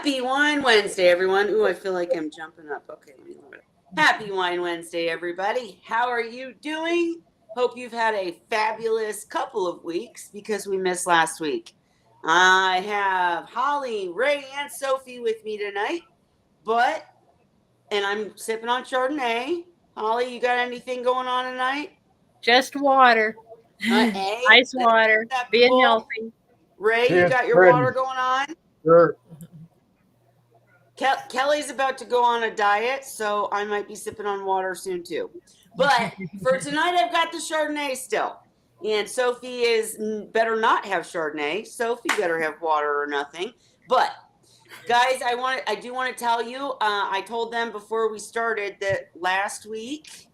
Happy Wine Wednesday, everyone. Ooh, I feel like I'm jumping up. Okay, let me lower it. Happy Wine Wednesday, everybody. How are you doing? Hope you've had a fabulous couple of weeks because we missed last week. I have Holly, Ray, and Sophie with me tonight, and I'm sipping on Chardonnay. Holly, you got anything going on tonight? Just water. Hey, Ice that's water. Being acceptable. healthy. Ray, you Cheers, got your friend. water going on? Sure. Kelly's about to go on a diet, so I might be sipping on water soon too. But for tonight, I've got the Chardonnay still. And Sophie is better not have Chardonnay. Sophie better have water or nothing. But guys, I do want to tell you, I told them before we started that last week,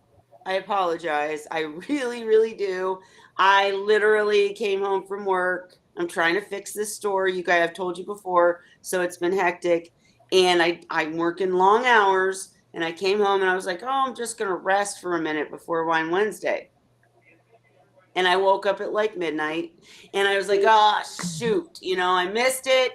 I apologize. I really, really do. I literally came home from work. I'm trying to fix this store. You guys, I've told you before, so it's been hectic. And I'm working long hours. And I came home and I was like, oh, I'm just going to rest for a minute before Wine Wednesday. And I woke up at like midnight and I was like, oh, shoot, I missed it.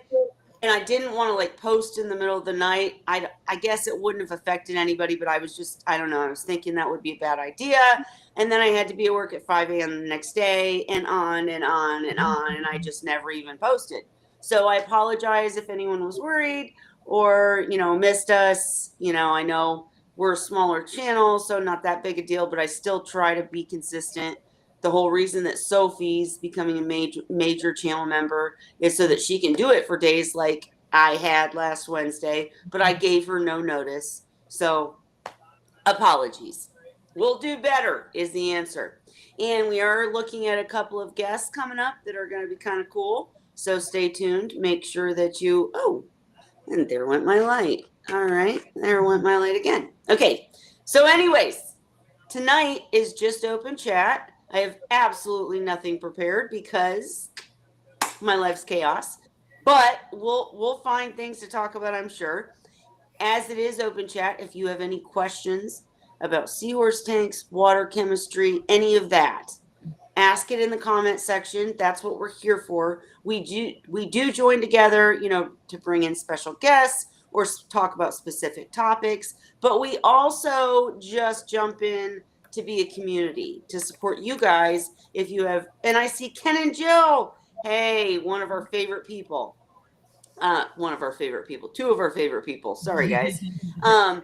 And I didn't want to like post in the middle of the night. I guess it wouldn't have affected anybody, but I was just, I don't know. I was thinking that would be a bad idea. And then I had to be at work at 5 a.m. the next day and on and on and on. And I just never even posted. So I apologize if anyone was worried or, missed us. I know we're a smaller channel, so not that big a deal, but I still try to be consistent. The whole reason that Sophie's becoming a major channel member is so that she can do it for days like I had last Wednesday, but I gave her no notice. So apologies. We'll do better is the answer. And we are looking at a couple of guests coming up that are going to be kind of cool. So stay tuned. Make sure that and there went my light. All right. There went my light again. Okay. So anyways, tonight is just open chat. I have absolutely nothing prepared because my life's chaos. But we'll find things to talk about, I'm sure. As it is open chat, if you have any questions about seahorse tanks, water chemistry, any of that, ask it in the comment section. That's what we're here for. We do join together, to bring in special guests or talk about specific topics. But we also just jump in to be a community, to support you guys if you have, and I see Ken and Jill. Hey, one of our favorite people. Two of our favorite people. Sorry, guys. And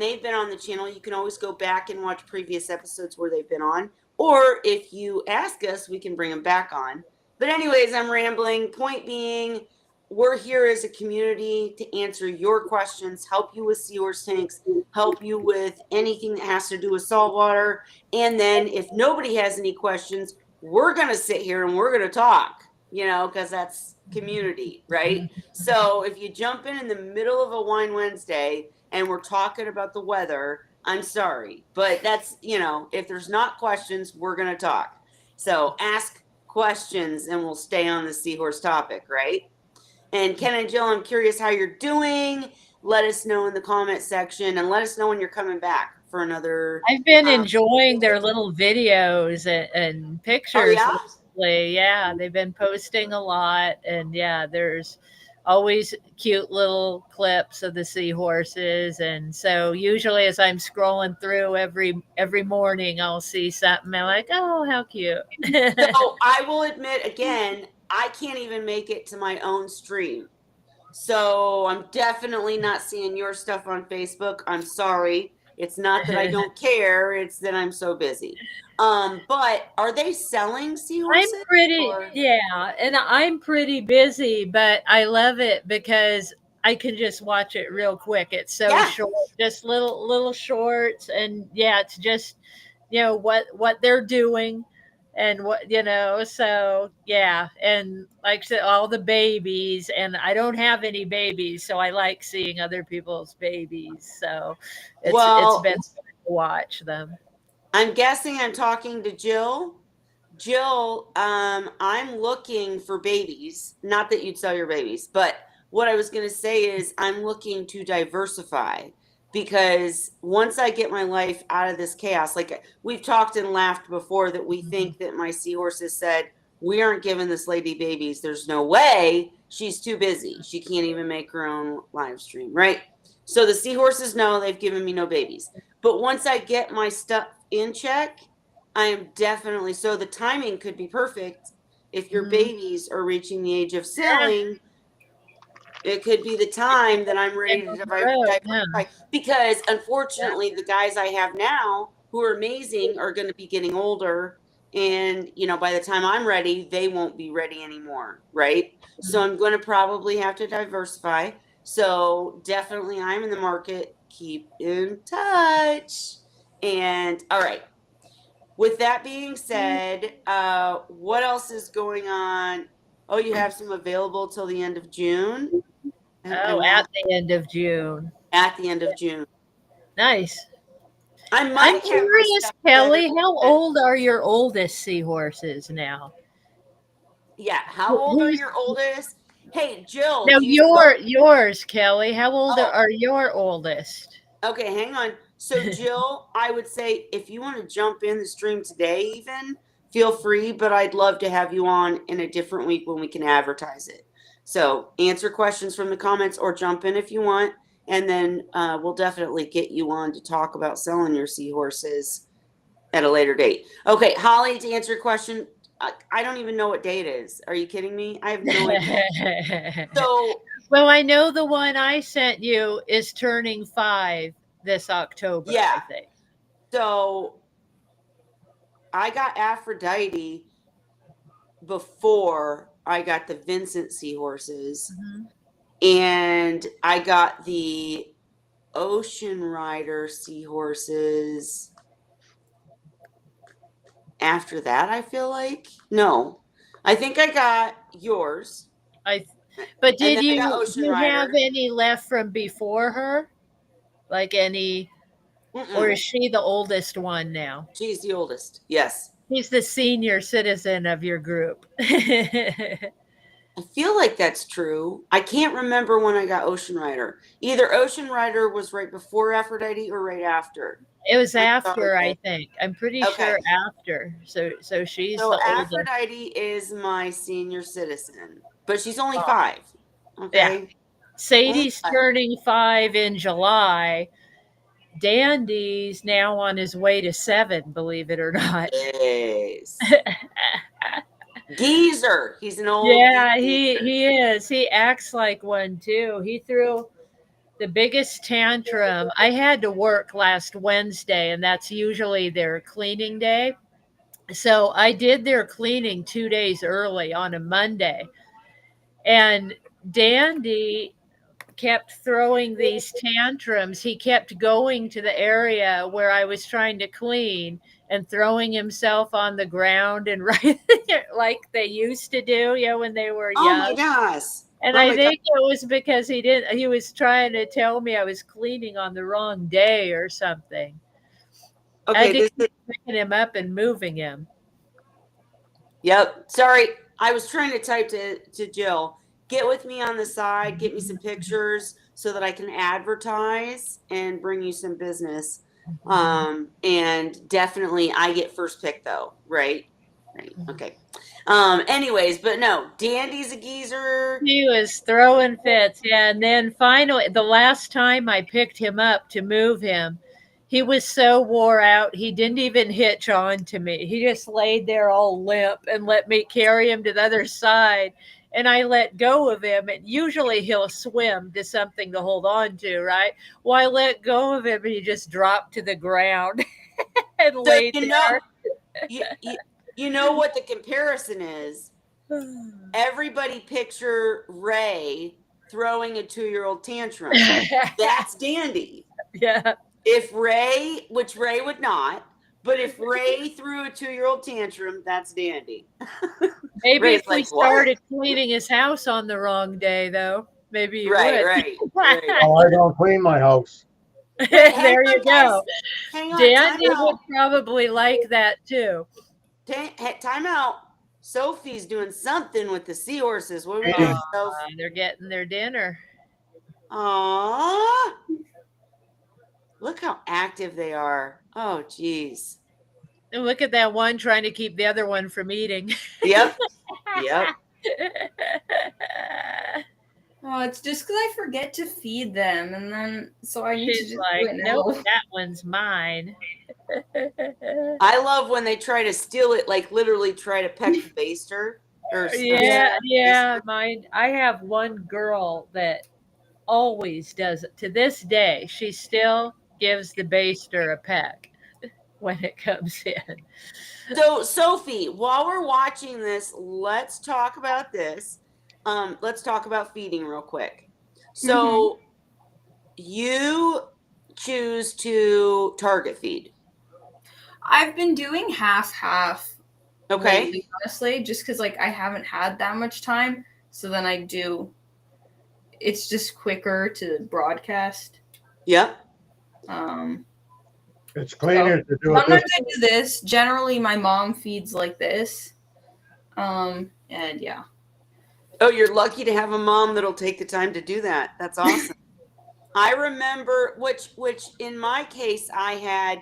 they've been on the channel. You can always go back and watch previous episodes where they've been on. Or if you ask us, we can bring them back on. But anyways, I'm rambling. Point being, we're here as a community to answer your questions, help you with seahorse tanks, help you with anything that has to do with saltwater. And then if nobody has any questions, we're going to sit here and we're going to talk, because that's community, right? So if you jump in the middle of a Wine Wednesday and we're talking about the weather, I'm sorry, but that's, if there's not questions, we're going to talk. So ask questions and we'll stay on the seahorse topic, right? And Ken and Jill, I'm curious how you're doing. Let us know in the comment section and let us know when you're coming back for another. I've been enjoying their little videos and pictures. Oh, yeah? Yeah, they've been posting a lot. And yeah, there's always cute little clips of the seahorses. And so usually as I'm scrolling through every morning, I'll see something. I'm like, oh, how cute. So I will admit again, I can't even make it to my own stream. So I'm definitely not seeing your stuff on Facebook. I'm sorry. It's not that I don't care. It's that I'm so busy. But are they selling seahorses? And I'm pretty busy, but I love it because I can just watch it real quick. It's so short, just little shorts, and yeah, it's just what they're doing and so yeah. And like I said, all the babies, and I don't have any babies, so I like seeing other people's babies. So it's been fun to watch them. I'm guessing I'm talking to Jill. Jill, I'm looking for babies. Not that you'd sell your babies, but what I was going to say is I'm looking to diversify because once I get my life out of this chaos, like we've talked and laughed before that we think that my seahorses said, we aren't giving this lady babies. There's no way. she's too busy. She can't even make her own live stream, right? So the seahorses know they've given me no babies. But once I get my stuff in check, I am definitely, so the timing could be perfect. If your babies are reaching the age of selling, it could be the time that I'm ready to diversify. Because unfortunately, the guys I have now who are amazing are going to be getting older. And, by the time I'm ready, they won't be ready anymore. Right. So I'm going to probably have to diversify. So definitely I'm in the market. Keep in touch. And all right. With that being said, what else is going on? Oh, you have some available till the end of June. Oh, at the end of June. At the end of June. Nice. I might I'm have curious, Kelly, how old are your oldest seahorses now? Yeah, how old are your oldest? Hey, Jill. No, yours, Kelly. How old are your oldest? Okay, hang on. So, Jill, I would say if you want to jump in the stream today, even feel free, but I'd love to have you on in a different week when we can advertise it. So, answer questions from the comments or jump in if you want, and then we'll definitely get you on to talk about selling your seahorses at a later date. Okay, Holly, to answer your question, I don't even know what day it is. Are you kidding me? I have no idea. So, well, I know the one I sent you is turning 5 this October, I think. So I got Aphrodite before I got the Vincent seahorses. And I got the Ocean Rider seahorses after that, I feel like. No. I think I got yours. But did you have any left from before her? Like any? Or is she the oldest one now? She's the oldest, yes. He's the senior citizen of your group. I feel like that's true. I can't remember when I got Ocean Rider. Either Ocean Rider was right before Aphrodite or right after. It was after, I think. I'm pretty sure after. So she's the oldest. Aphrodite is my senior citizen, but she's only 5. Okay. Yeah. Sadie's turning 5 in July. Dandy's now on his way to 7, believe it or not. Yes. Geezer. He's an old geezer. He is. He acts like one too. He threw the biggest tantrum. I had to work last Wednesday, and that's usually their cleaning day. So I did their cleaning 2 days early on a Monday. And Dandy kept throwing these tantrums. He kept going to the area where I was trying to clean and throwing himself on the ground and right like they used to do, when they were young. Oh my gosh. And I think it was because he was trying to tell me I was cleaning on the wrong day or something. Okay, I had to keep picking him up and moving him. Yep. Sorry. I was trying to type to Jill. Get with me on the side, get me some pictures so that I can advertise and bring you some business. And definitely I get first pick though, right? Right. Okay. Anyways, but no, Dandy's a geezer. He was throwing fits. Yeah. And then finally, the last time I picked him up to move him, he was so wore out, he didn't even hitch on to me. He just laid there all limp and let me carry him to the other side. And I let go of him. And usually he'll swim to something to hold on to, right? Well, I let go of him and he just dropped to the ground and laid there. You know what the comparison is? Everybody picture Ray throwing a 2-year-old tantrum. That's Dandy. Yeah. If Ray, which Ray would not, but if Ray threw a 2-year-old tantrum, that's Dandy. Maybe Ray's if we started cleaning his house on the wrong day, though, maybe you would. Right. Oh, I don't clean my house. There you go. Dandy would probably like that too. Time out. Sophie's doing something with the seahorses. What are we doing, Sophie? They're getting their dinner. Aww. Look how active they are. Oh, geez. And look at that one trying to keep the other one from eating. Yep. Oh, it's just because I forget to feed them, and then so I need to She's just like, do it nope, now. that one's mine. I love when they try to steal it, like literally try to peck the baster. Yeah, mine. I have one girl that always does it. To this day, she still gives the baster a peck when it comes in. So, Sophie, while we're watching this, let's talk about this. Let's talk about feeding real quick. So, you choose to target feed. I've been doing half Okay. lately, honestly, just because like I haven't had that much time. So then I do. It's just quicker to broadcast. Yep. It's cleaner to do it Sometimes this I do this. Generally, my mom feeds like this. And yeah. Oh, you're lucky to have a mom that'll take the time to do that. That's awesome. I remember, which in my case,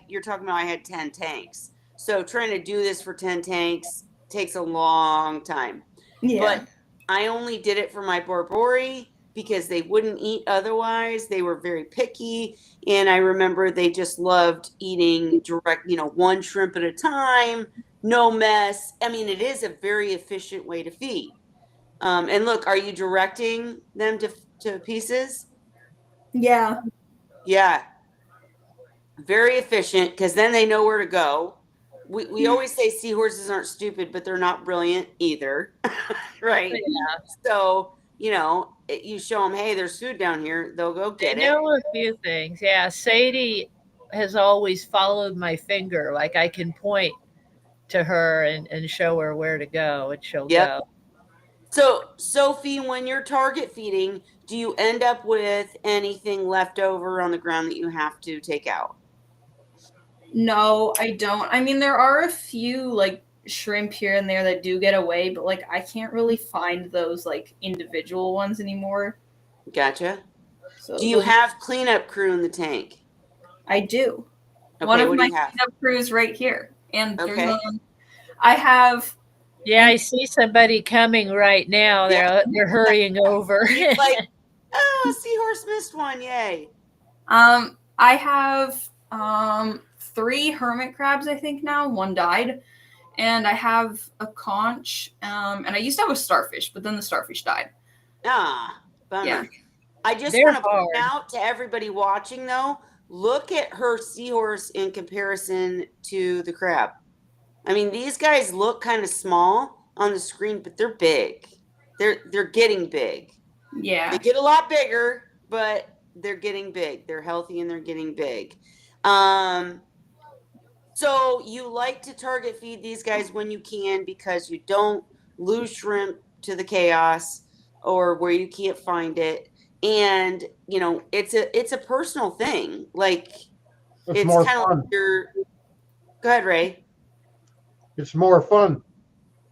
you're talking about I had 10 tanks. So trying to do this for 10 tanks takes a long time. Yeah. But I only did it for my Borbori because they wouldn't eat otherwise. They were very picky. And I remember they just loved eating direct, one shrimp at a time, no mess. I mean, it is a very efficient way to feed. And look, are you directing them to pieces? Yeah. Yeah. Very efficient because then they know where to go. We always say seahorses aren't stupid, but they're not brilliant either. Right. Yeah. So, you show them, hey, there's food down here. They'll go They get it. know a few things. Yeah, Sadie has always followed my finger. Like I can point to her and show her where to go, and she'll Yep. go. So, Sophie, when you're target feeding, do you end up with anything left over on the ground that you have to take out? No, I don't. I mean, there are a few like shrimp here and there that do get away, but like I can't really find those like individual ones anymore. Gotcha. So Do you have cleanup crew in the tank? I do. Okay, One of what do my you have? cleanup crews right here, and there's Okay. I have. Yeah, I see somebody coming right now. They're hurrying over. It's like, oh, Seahorse missed one. Yay. I have 3 hermit crabs, I think now. One died. And I have a conch. And I used to have a starfish, but then the starfish died. Ah, bummer. Yeah. I just They're want to point hard. out to everybody watching, though, look at her seahorse in comparison to the crab. I mean, these guys look kind of small on the screen, but they're big. They're getting big. Yeah. They get a lot bigger, but they're getting big. They're healthy and they're getting big. So you like to target feed these guys when you can because you don't lose shrimp to the chaos or where you can't find it. And it's a personal thing. Like it's more kind of fun. like go ahead, Ray. It's more fun.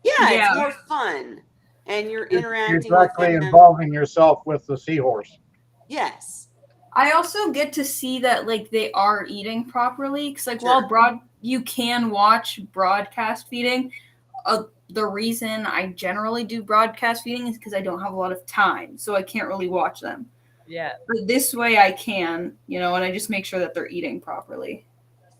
Yeah, Yeah. it's more fun. And you're You're interacting directly with them. involving yourself with the seahorse. Yes. I also get to see that like they are eating properly because like Sure. while you can watch broadcast feeding. The reason I generally do broadcast feeding is because I don't have a lot of time, so I can't really watch them. Yeah. But this way I can, and I just make sure that they're eating properly.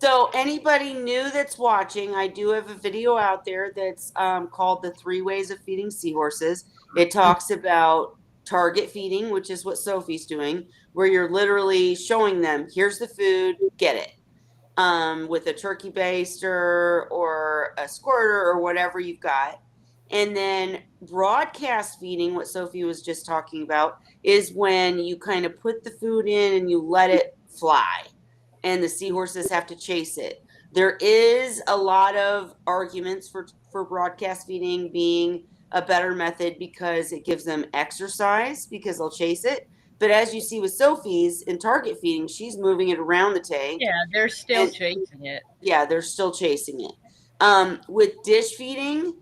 So anybody new that's watching, I do have a video out there that's called The 3 Ways of Feeding Seahorses. It talks about target feeding, which is what Sophie's doing, where you're literally showing them, here's the food, get it. With a turkey baster or a squirter or whatever you've got. And then broadcast feeding, what Sophie was just talking about, is when you kind of put the food in and you let it fly and the seahorses have to chase it. There is a lot of arguments for broadcast feeding being a better method because it gives them exercise because they'll chase it. But as you see with Sophie's in target feeding, she's moving it around the tank. Yeah, they're still chasing it. Yeah, they're still chasing it. With dish feeding,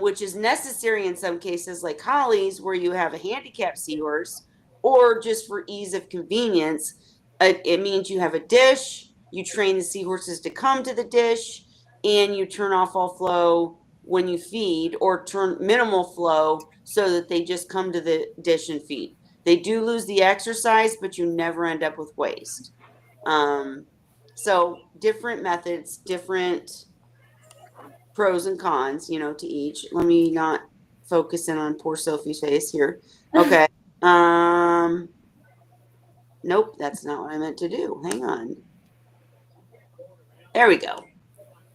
which is necessary in some cases, like Holly's, where you have a handicapped seahorse, or just for ease of convenience, it means you have a dish, you train the seahorses to come to the dish, and you turn off all flow when you feed, or turn minimal flow so that they just come to the dish and feed. They do lose the exercise, but you never end up with waste. So different methods, different pros and cons, to each. Let me not focus in on poor Sophie's face here. Okay. Nope, that's not what I meant to do. Hang on. There we go.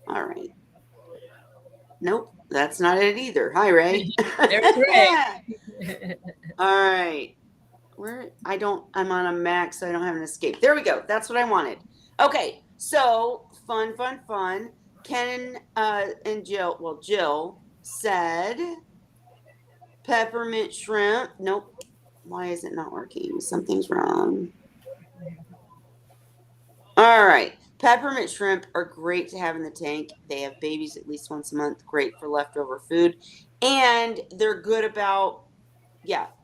All right. Nope, that's not it either. Hi, Ray. There's Ray. All right. I'm on a Mac, so I don't have an escape. There we go. That's what I wanted. Okay, so fun. Ken and Jill said peppermint shrimp. Nope. Why is it not working? Something's wrong. All right. Peppermint shrimp are great to have in the tank. They have babies at least once a month. Great for leftover food. And they're good about,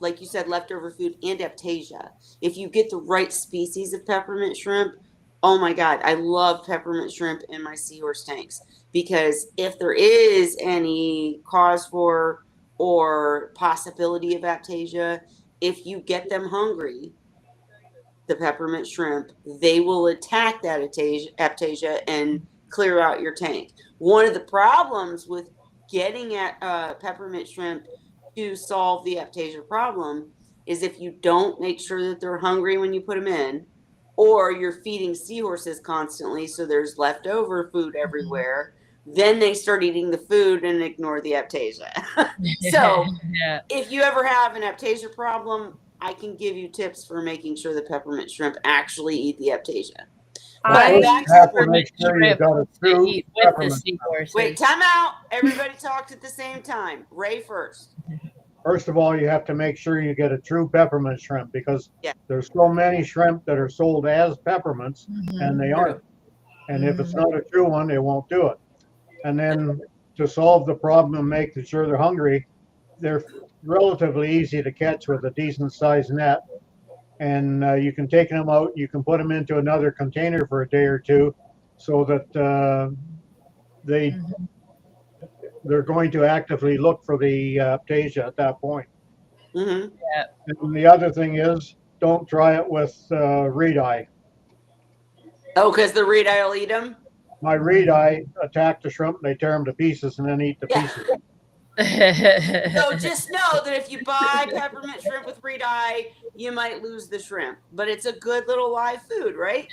like you said, leftover food and aptasia. If you get the right species of peppermint shrimp, oh my God, I love peppermint shrimp in my Seahorse tanks, because if there is any cause for or possibility of aptasia, if you get them hungry, the peppermint shrimp, they will attack that aptasia and clear out your tank. One of the problems with getting at peppermint shrimp to solve the aptasia problem is if you don't make sure that they're hungry when you put them in, or you're feeding seahorses constantly, so there's leftover food everywhere, then they start eating the food and ignore the aptasia. So if you ever have an aptasia problem, I can give you tips for making sure the peppermint shrimp actually eat the aptasia. But back you have to make sure you got a true eat with the peppermint. seahorses. Wait, time out. Everybody talked at the same time. Ray first. First of all, you have to make sure you get a true peppermint shrimp, because Yeah. there's so many shrimp that are sold as peppermints Mhm. and they aren't. And if it's not a true one, they won't do it. And then to solve the problem and making sure they're hungry, they're relatively easy to catch with a decent sized net. And you can take them out, you can put them into another container for a day or two, so that they're going to actively look for the aptasia at that point. Mm-hmm. And the other thing is, don't try it with reed eye. Oh, because the reed eye will eat them? My reed eye attack the shrimp, they tear them to pieces and then eat the Yeah. pieces. So just know that if you buy peppermint shrimp with reed eye, you might lose the shrimp. But it's a good little live food, right?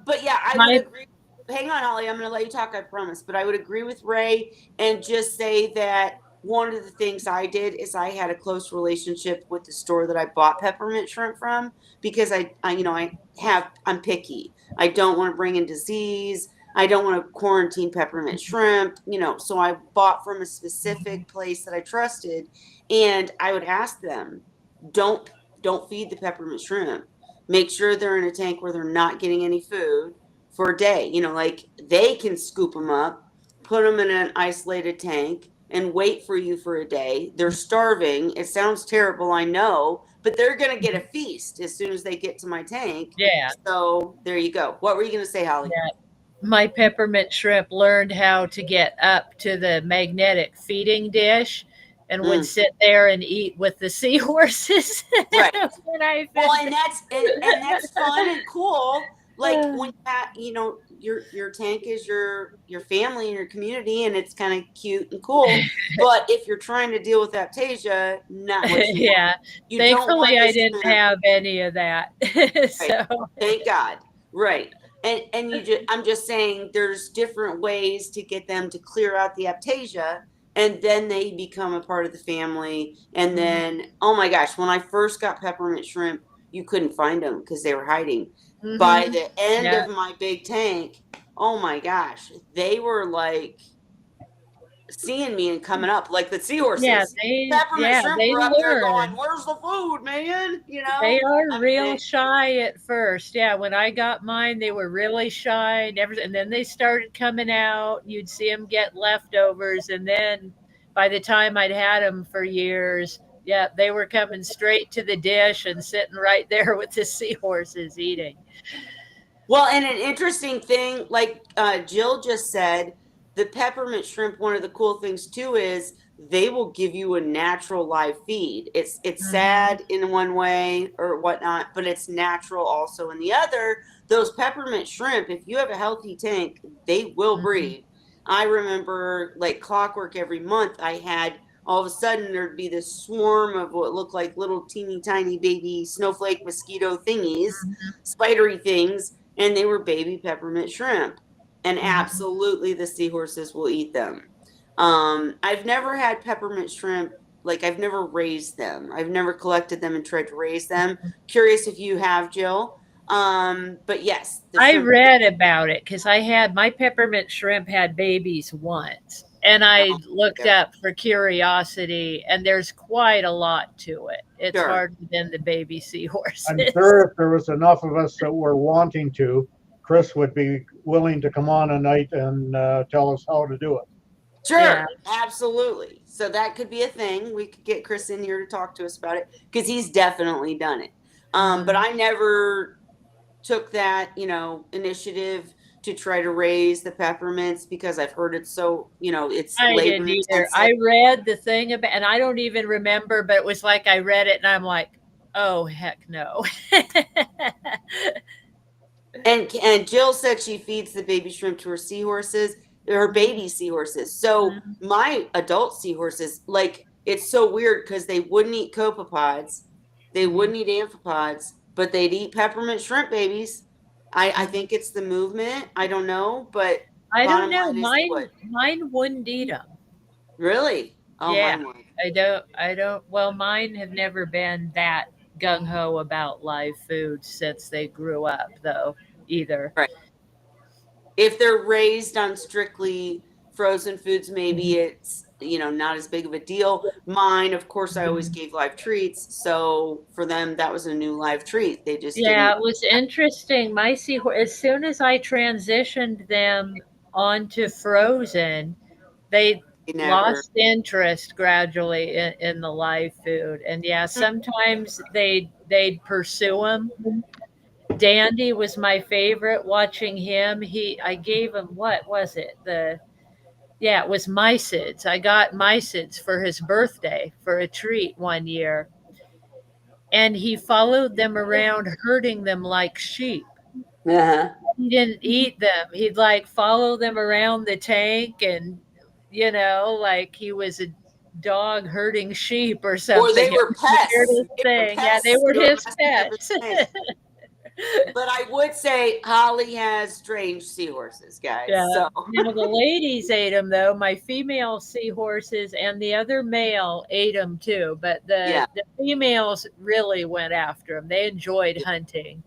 But yeah, I would agree. Hang on, Holly. I'm going to let you talk, I promise. But I would agree with Ray and just say that one of the things I did is I had a close relationship with the store that I bought peppermint shrimp from, because I'm picky. I don't want to bring in disease. I don't want to quarantine peppermint shrimp, so I bought from a specific place that I trusted, and I would ask them, don't feed the peppermint shrimp. Make sure they're in a tank where they're not getting any food for a day. Like they can scoop them up, put them in an isolated tank, and wait for you for a day. They're starving. It sounds terrible, I know, but they're going to get a feast as soon as they get to my tank. Yeah. So there you go. What were you going to say, Holly? Yeah. My peppermint shrimp learned how to get up to the magnetic feeding dish and would sit there and eat with the seahorses. Right. Well, and that's fun and cool. Like when your tank is your family and your community, and it's kind of cute and cool. But if you're trying to deal with aptasia, not what you want. Thankfully, I didn't have any of that. So thank God. Right. And I'm just saying there's different ways to get them to clear out the aptasia, and then they become a part of the family. And then, oh my gosh, when I first got peppermint shrimp, you couldn't find them because they were hiding. Mm-hmm. By the end of my big tank, oh my gosh, they were like seeing me and coming up like the seahorses. Peppermint shrimp were up there going, "Where's the food, man?" They are real shy at first. Yeah, when I got mine, they were really shy, and then they started coming out. You'd see them get leftovers, and then by the time I'd had them for years, they were coming straight to the dish and sitting right there with the seahorses eating. Well, and an interesting thing, like Jill just said, the peppermint shrimp, one of the cool things too is they will give you a natural live feed. It's sad in one way or whatnot, but it's natural also in the other. Those peppermint shrimp, if you have a healthy tank, they will breed. I remember like clockwork every month I had all of a sudden there'd be this swarm of what looked like little teeny tiny baby snowflake mosquito thingies, spidery things, and they were baby peppermint shrimp. And absolutely the seahorses will eat them. I've never had peppermint shrimp, like I've never raised them. I've never collected them and tried to raise them. Curious if you have, Jill. But yes, I read about it because I had my peppermint shrimp had babies once, and I looked up for curiosity, and there's quite a lot to it. It's harder than the baby seahorses. I'm sure if there was enough of us that were wanting to, Chris would be willing to come on a night and tell us how to do it. Sure, absolutely. So that could be a thing. We could get Chris in here to talk to us about it because he's definitely done it. But I never took that, initiative to try to raise the peppermints because I've heard it's so, it's I labor didn't either. intensive. I read the thing about, and I don't even remember, but it was like I read it and I'm like, oh heck no. And Jill said she feeds the baby shrimp to her seahorses, her baby seahorses. So my adult seahorses, like it's so weird because they wouldn't eat copepods, they wouldn't eat amphipods, but they'd eat peppermint shrimp babies. I think it's the movement. I don't know, but I don't know. Mine wouldn't eat them. Really? Oh, yeah. Mine would. I don't. Well, mine have never been that gung ho about live food since they grew up, though. Either. Right. If they're raised on strictly frozen foods, maybe it's not as big of a deal. Mine, of course, I always gave live treats, so for them that was a new live treat. They just it was interesting. My seahorse, as soon as I transitioned them onto frozen, they lost interest gradually in the live food, and sometimes they'd pursue them. Dandy was my favorite. Watching him, I gave him, what was it? It was mysids. I got mysids for his birthday for a treat one year. And he followed them around, herding them like sheep. He didn't eat them. He'd like follow them around the tank and, like he was a dog herding sheep or something. Or they were pets. They were his pets. But I would say Holly has strange seahorses, guys. Yeah. So. The ladies ate them, though. My female seahorses and the other male ate them, too. But the females really went after them. They enjoyed hunting.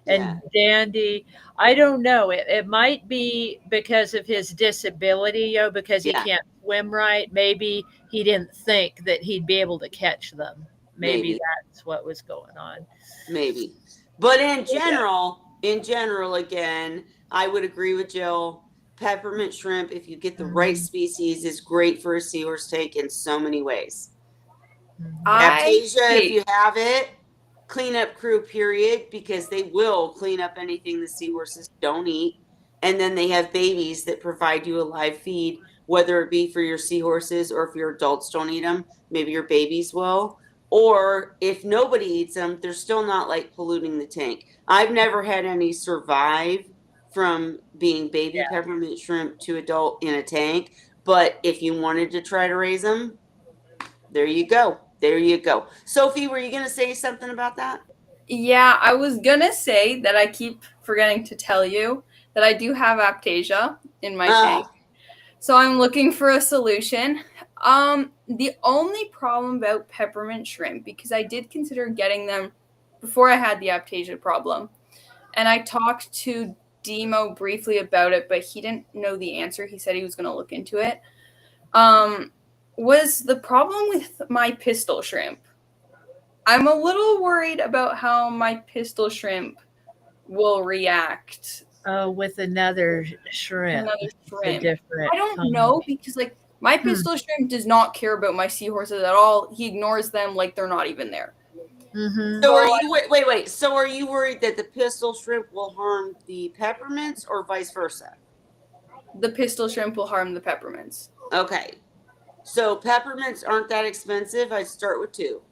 And Dandy, I don't know. It might be because of his disability, because he can't swim right. Maybe he didn't think that he'd be able to catch them. Maybe that's what was going on. Maybe. But in general, again, I would agree with Jill. Peppermint shrimp, if you get the right species, is great for a seahorse tank in so many ways. Aptasia, if you have it, cleanup crew, period, because they will clean up anything the seahorses don't eat. And then they have babies that provide you a live feed, whether it be for your seahorses or if your adults don't eat them, maybe your babies will. Or if nobody eats them, they're still not like polluting the tank. I've never had any survive from being baby peppermint shrimp to adult in a tank. But if you wanted to try to raise them, there you go. There you go. Sophie, were you going to say something about that? Yeah, I was going to say that I keep forgetting to tell you that I do have Aptasia in my tank. So I'm looking for a solution. The only problem about peppermint shrimp, because I did consider getting them before I had the Aptasia problem, and I talked to Demo briefly about it, but he didn't know the answer. He said he was going to look into it. Was the problem with my pistol shrimp. I'm a little worried about how my pistol shrimp will react. With another shrimp. I don't know, because my pistol shrimp does not care about my seahorses at all. He ignores them like they're not even there. Mm-hmm. So are you wait? So are you worried that the pistol shrimp will harm the peppermints or vice versa? the pistol shrimp will harm the peppermints. Okay. So peppermints aren't that expensive. I'd start with 2.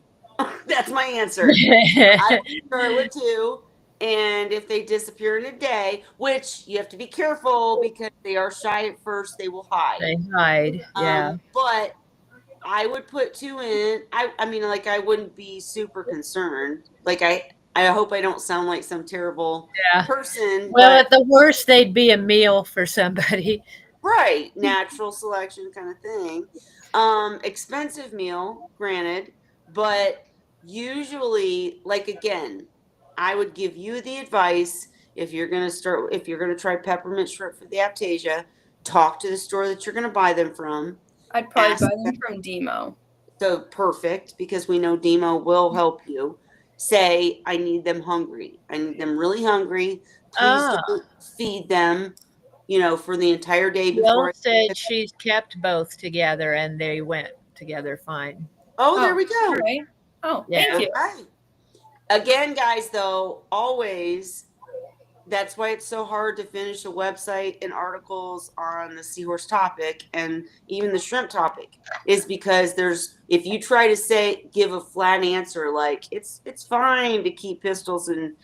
That's my answer. I would start with 2. And if they disappear in a day, which you have to be careful because they are shy at first, they will hide. They hide. Yeah. But I would put 2 in. I mean, like, I wouldn't be super concerned. Like, I hope I don't sound like some terrible person. Well, but, at the worst, they'd be a meal for somebody. right. Natural selection kind of thing. Expensive meal, granted, but usually, like, again, I would give you the advice if you're going to try peppermint shrimp for the Aptasia, talk to the store that you're going to buy them from. I'd probably buy them from Demo. So perfect, because we know Demo will help you. Say, I need them hungry. I need them really hungry. Please don't feed them, for the entire day before. Jill said she's kept both together and they went together fine. Oh, there we go. Right. Oh, Yeah. thank you. Right. Again, guys, though, always, that's why it's so hard to finish a website and articles on the seahorse topic and even the shrimp topic, is because if you try to give a flat answer like it's fine to keep pistols and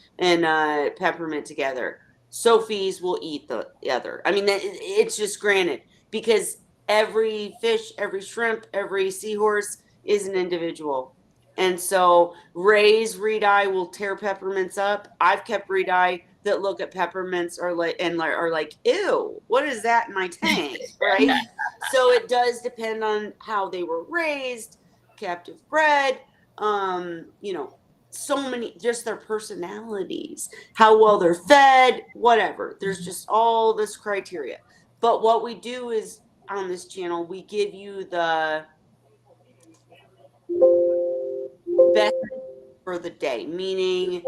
peppermint together, Sophie's will eat the other. I mean, it's just granted, because every fish, every shrimp, every seahorse is an individual. And so Ray's reed eye will tear peppermints up. I've kept reed eye that look at peppermints are like, ew, what is that in my tank, right? So it does depend on how they were raised, captive bred, so many, just their personalities, how well they're fed, whatever. There's just all this criteria. But what we do is, on this channel, we give you the best for the day, meaning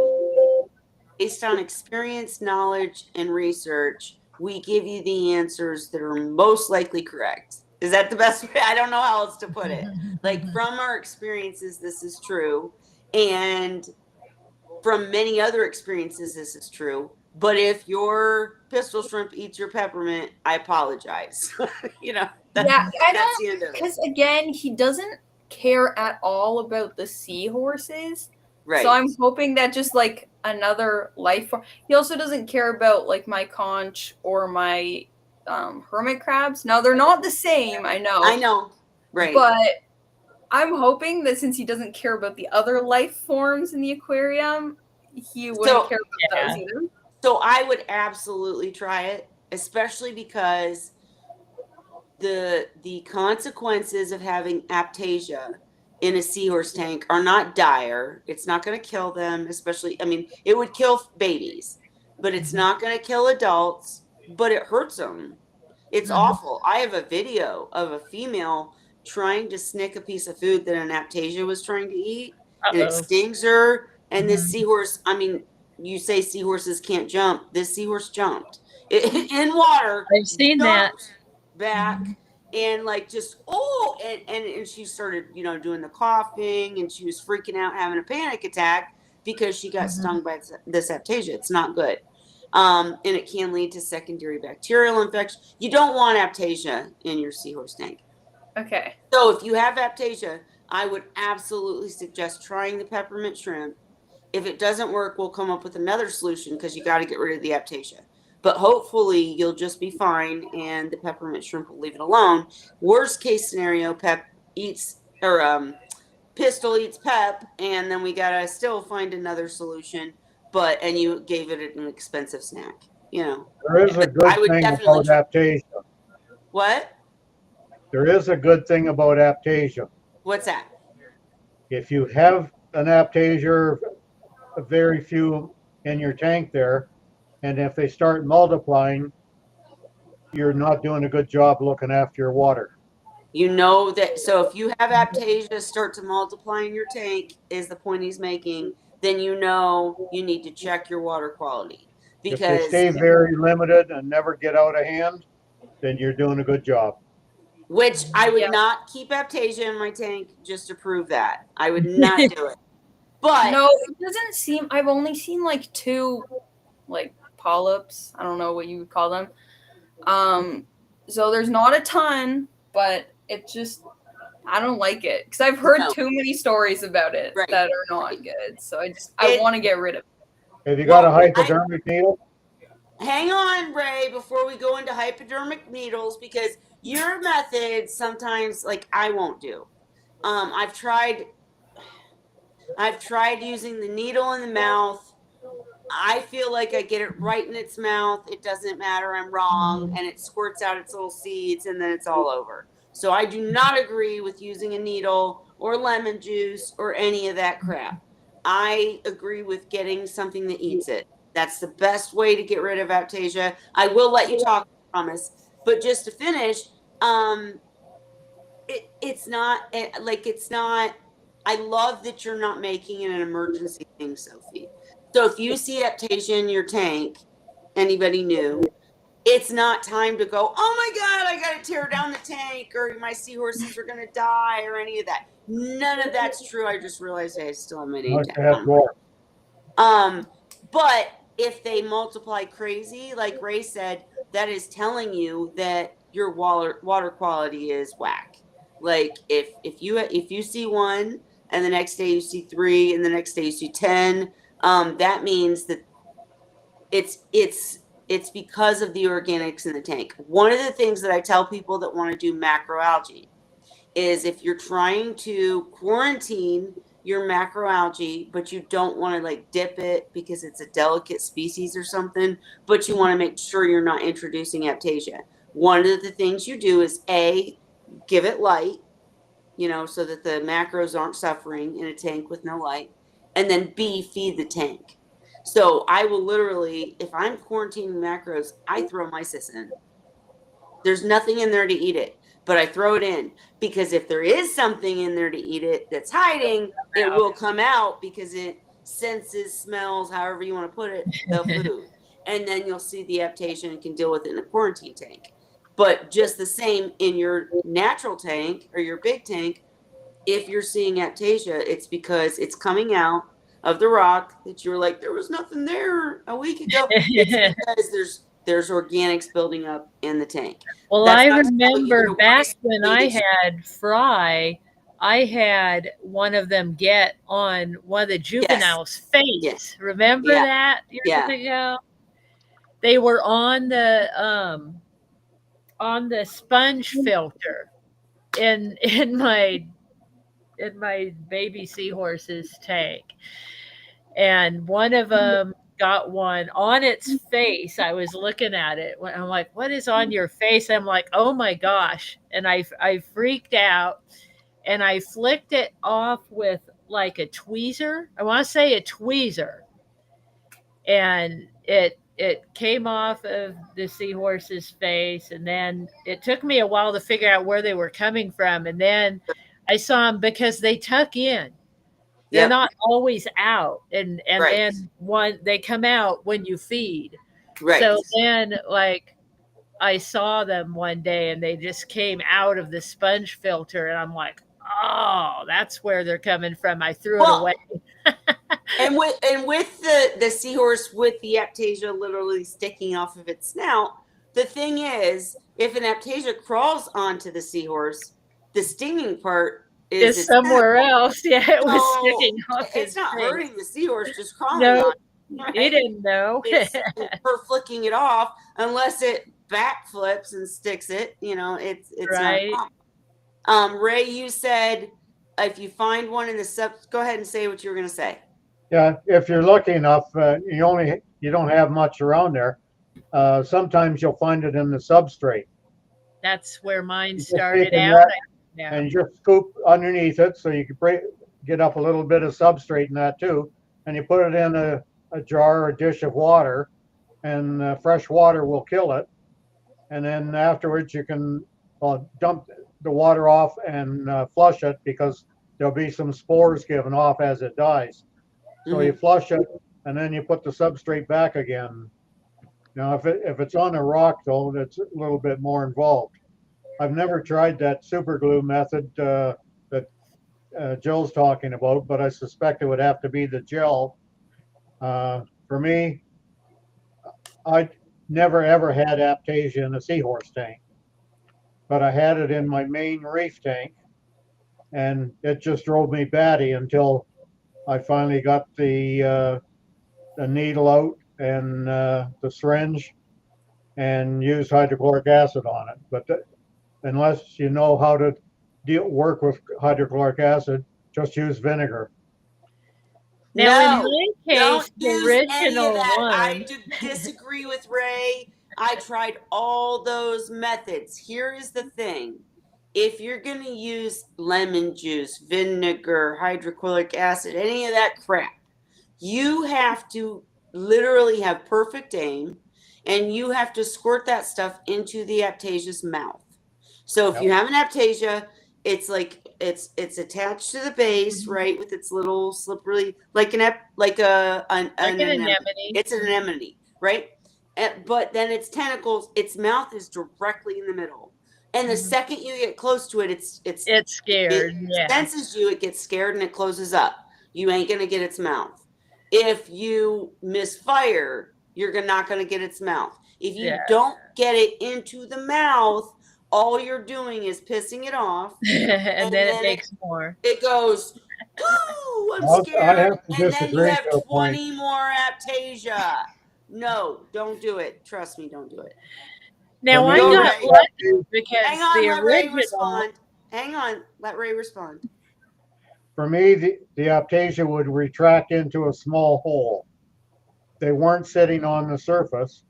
based on experience, knowledge, and research, we give you the answers that are most likely correct. Is that the best way? I don't know how else to put it. Like, from our experiences, this is true. And from many other experiences, this is true. But if your pistol shrimp eats your peppermint, I apologize. That's the end of it. Because, again, he doesn't care at all about the seahorses. Right. So I'm hoping that just like another life form. He also doesn't care about like my conch or my hermit crabs. Now they're not the same, I know. Right. But I'm hoping that since he doesn't care about the other life forms in the aquarium, he wouldn't care about those either. So I would absolutely try it, especially because the consequences of having Aptasia in a seahorse tank are not dire. It's not going to kill them, especially, I mean, it would kill babies, but it's not going to kill adults, but it hurts them. It's awful. I have a video of a female trying to snick a piece of food that an Aptasia was trying to eat, and it stings her. And this seahorse, I mean, you say seahorses can't jump. This seahorse jumped in water. I've seen that. Back. And like just and she started doing the coughing, and she was freaking out, having a panic attack because she got stung by this Aptasia. It's not good, and it can lead to secondary bacterial infection. You don't want Aptasia in your seahorse tank. Okay. So if you have Aptasia, I would absolutely suggest trying the peppermint shrimp. If it doesn't work, we'll come up with another solution, because you got to get rid of the Aptasia. But hopefully you'll just be fine, and the peppermint shrimp will leave it alone. Worst case scenario, pistol eats pep, and then we gotta still find another solution. And you gave it an expensive snack. There is a good thing about Aptasia. What? There is a good thing about Aptasia. What's that? If you have an Aptasia, very few in your tank there, and if they start multiplying, you're not doing a good job looking after your water. So if you have Aptasia start to multiply in your tank, is the point he's making, then you need to check your water quality. Because if they stay very limited and never get out of hand, then you're doing a good job. Which I would not keep Aptasia in my tank just to prove that. I would not do it. But no, it doesn't seem. I've only seen like 2, like polyps. I don't know what you would call them. So there's not a ton, but it just, I don't like it because I've heard No. too many stories about it Right. that are not good. So I want to get rid of it. Have you got a Well, hypodermic needle? Hang on, Ray, before we go into hypodermic needles, because your method sometimes, like, I won't do. I've tried using the needle in the mouth. I feel like I get it right in its mouth. It doesn't matter. I'm wrong. And it squirts out its little seeds and then it's all over. So I do not agree with using a needle or lemon juice or any of that crap. I agree with getting something that eats it. That's the best way to get rid of aptasia. I will let you talk, I promise. But just to finish, it's not it's not. I love that you're not making it an emergency thing, Sophie. So if you see aptasia in your tank, anybody new, it's not time to go, oh my God, I got to tear down the tank or my seahorses are going to die or any of that. None of that's true. I just realized I still have my name tag on. But if they multiply crazy, like Ray said, that is telling you that your water quality is whack. Like if you see one and the next day you see 3 and the next day you see 10, that means that it's because of the organics in the tank. One of the things that I tell people that want to do macroalgae is if you're trying to quarantine your macroalgae, but you don't want to like dip it because it's a delicate species or something, but you want to make sure you're not introducing aptasia. One of the things you do is A, give it light, so that the macros aren't suffering in a tank with no light, and then B, feed the tank. So I will literally, if I'm quarantining macros, I throw mysis in. There's nothing in there to eat it, but I throw it in because if there is something in there to eat it that's hiding, it will come out because it senses, smells, however you want to put it, the food. And then you'll see the aptation and can deal with it in a quarantine tank. But just the same in your natural tank or your big tank, if you're seeing aptasia, it's because it's coming out of the rock that you were like, there was nothing there a week ago. It's because there's organics building up in the tank. Well, That's I not to tell you remember to back waste when the I issue. had Fry, I had one of them get on one of the juveniles' face. Yes. Remember Yeah. that years Yeah. ago? They were on the sponge filter in my baby seahorse's tank, and one of them got one on its face. I was looking at it when I'm like, "What is on your face?" I'm like, "Oh my gosh!" And I freaked out, and I flicked it off with like a tweezer. I want to say a tweezer, and it came off of the seahorse's face, and then it took me a while to figure out where they were coming from, and then I saw them because they tuck in. They're Yep. not always out, and Right. then they come out when you feed. Right. So then, like, I saw them one day, and they just came out of the sponge filter, and I'm like, oh, that's where they're coming from. I threw it away. And with the seahorse with the aptasia literally sticking off of its snout, the thing is, if an aptasia crawls onto the seahorse, the stinging part is its somewhere tentacle. else. Yeah, it was sticking off It's his not face. hurting the seahorse, just crawling No, on it, right? he didn't know. It's her flicking it off unless it backflips and sticks it. It's Right. not a problem. Ray, you said if you find one in the go ahead and say what you were going to say. Yeah, if you're lucky enough, you don't have much around there. Sometimes you'll find it in the substrate. That's where mine You just started take out. that and just scoop underneath it so you can get up a little bit of substrate in that too. And you put it in a jar or a dish of water, and fresh water will kill it. And then afterwards you can dump the water off and flush it because there'll be some spores given off as it dies. So you flush it, and then you put the substrate back again. Now, if it's on a rock, though, that's a little bit more involved. I've never tried that super glue method that Jill's talking about, but I suspect it would have to be the gel. For me, I never ever had aptasia in a seahorse tank. but I had it in my main reef tank, and it just drove me batty until I finally got the needle out and the syringe and used hydrochloric acid on it. But unless you know how to work with hydrochloric acid, just use vinegar. Now, in No, my don't case, the use any of original that. one. I disagree with Ray. I tried all those methods. Here is the thing. If you're going to use lemon juice, vinegar, hydrochloric acid, any of that crap, you have to literally have perfect aim, and you have to squirt that stuff into the aptasia's mouth. So if Yep. you have an aptasia, it's like it's attached to the base, right, with its little slippery, like an anemone. It's an anemone, right? But then its tentacles, its mouth is directly in the middle. And the second you get close to it, It's scared. it Yeah. senses you, it gets scared and it closes up. You ain't gonna get its mouth. If you misfire, you're not gonna get its mouth. If you don't get it into the mouth, all you're doing is pissing it off. And then it makes more. It goes, "Ooh, I'm I scared," have to and then you disagree have to a point. 20 more aptasia. No, don't do it. Trust me, don't do it. Now, For I me, Go, got Ray. lucky because Hang on, the let Ray original. respond. Hang on, let Ray respond. For me, the aptasia would retract into a small hole. They weren't sitting on the surface.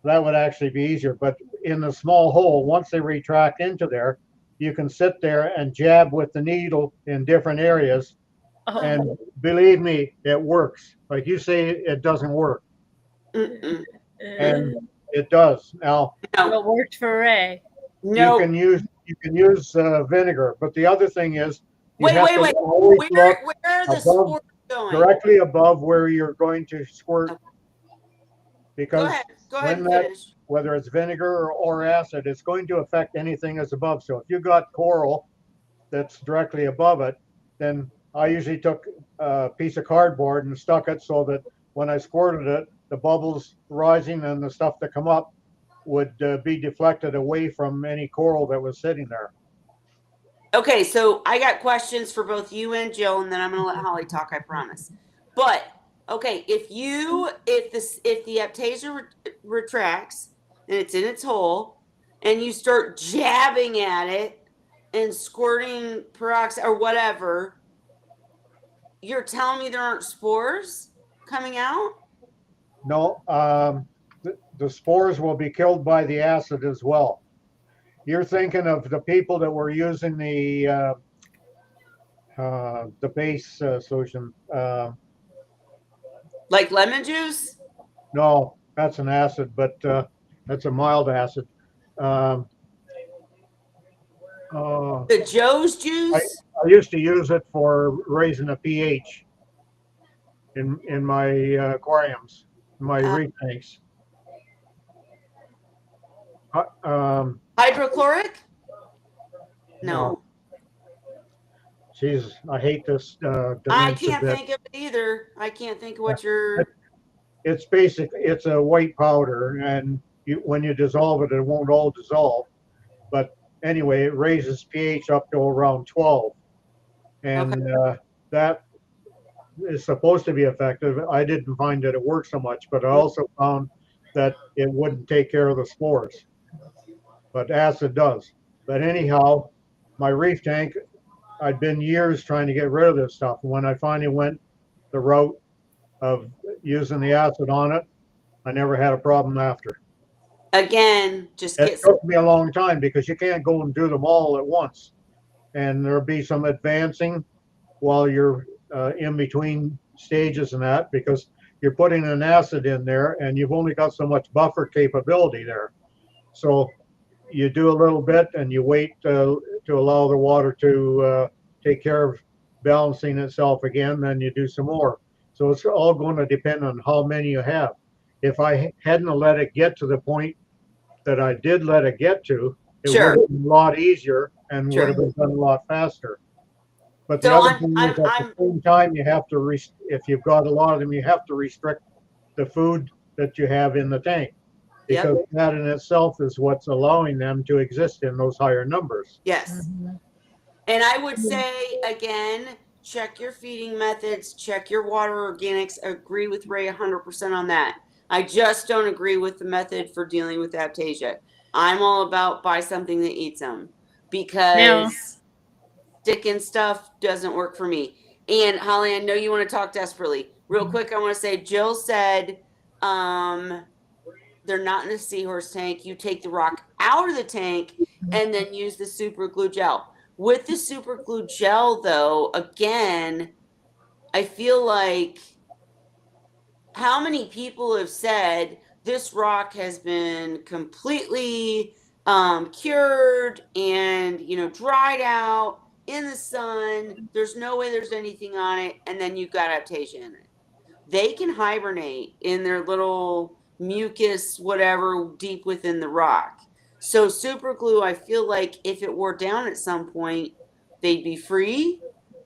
That would actually be easier. But in the small hole, once they retract into there, you can sit there and jab with the needle in different areas. Oh, And believe me, it works. Like you say, it doesn't work. Mm-mm. And it does. Now, No, it worked for Ray. no. you can use vinegar. But the other thing is, you Wait, have wait, to wait. always look Where are the above, spores going? directly above where you're going to squirt. Okay. Go Because ahead. Go ahead and when that, finish. whether it's vinegar or acid, it's going to affect anything that's above. So if you got coral that's directly above it, then I usually took a piece of cardboard and stuck it so that when I squirted it, the bubbles rising and the stuff that come up would be deflected away from any coral that was sitting there. Okay, so I got questions for both you and Jill, and then I'm gonna let Holly talk, I promise. But okay, if the aptasia retracts and it's in its hole, and you start jabbing at it and squirting peroxide or whatever, you're telling me there aren't spores coming out? No, the spores will be killed by the acid as well. You're thinking of the people that were using the base solution. Like lemon juice? No, that's an acid, but that's a mild acid. The Joe's juice? I used to use it for raising a pH in my aquariums, my reef tanks. Hydrochloric? No. Jeez, I hate this I dementia can't bit. think of it either. I can't think of what you're. It's it's a white powder, and when you dissolve it, it won't all dissolve. But anyway, it raises pH up to around 12. And that is supposed to be effective. I didn't find that it worked so much, but I also found that it wouldn't take care of the spores. But acid does. But anyhow, my reef tank, I'd been years trying to get rid of this stuff. When I finally went the route of using the acid on it, I never had a problem after. Again, just It get. took me a long time because you can't go and do them all at once. And there'll be some advancing while you're in between stages and that, because you're putting an acid in there and you've only got so much buffer capability there. So you do a little bit and you wait to allow the water to take care of balancing itself again, then you do some more. So it's all going to depend on how many you have. If I hadn't let it get to the point that I did let it get to, it Sure. would have been a lot easier and Sure. would have been done a lot faster. But the So other thing is, at the same time, you have to, if you've got a lot of them, you have to restrict the food that you have in the tank. because that in itself is what's allowing them to exist in those higher numbers. Yes. And I would say, again, check your feeding methods, check your water organics. I agree with Ray 100% on that. I just don't agree with the method for dealing with aptasia. I'm all about buy something that eats them, because sticking stuff doesn't work for me. And Holly, I know you want to talk desperately. Real quick, I want to say Jill said they're not in a Seahorse tank. You take the rock out of the tank and then use the super glue gel. With the super glue gel, though, again, I feel like how many people have said this rock has been completely cured and, you know, dried out in the sun. There's no way there's anything on it. And then you've got aptasia in it. They can hibernate in their little mucus, whatever, deep within the rock. So super glue, I feel like if it wore down at some point, they'd be free.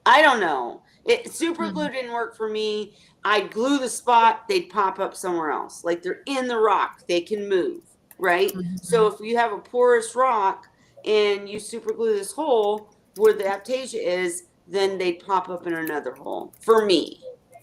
I don't know. Super glue didn't work for me. I'd glue the spot, they'd pop up somewhere else. Like they're in the rock, they can move, right? So if you have a porous rock and you super glue this hole where the aptasia is, then they'd pop up in another hole. For me,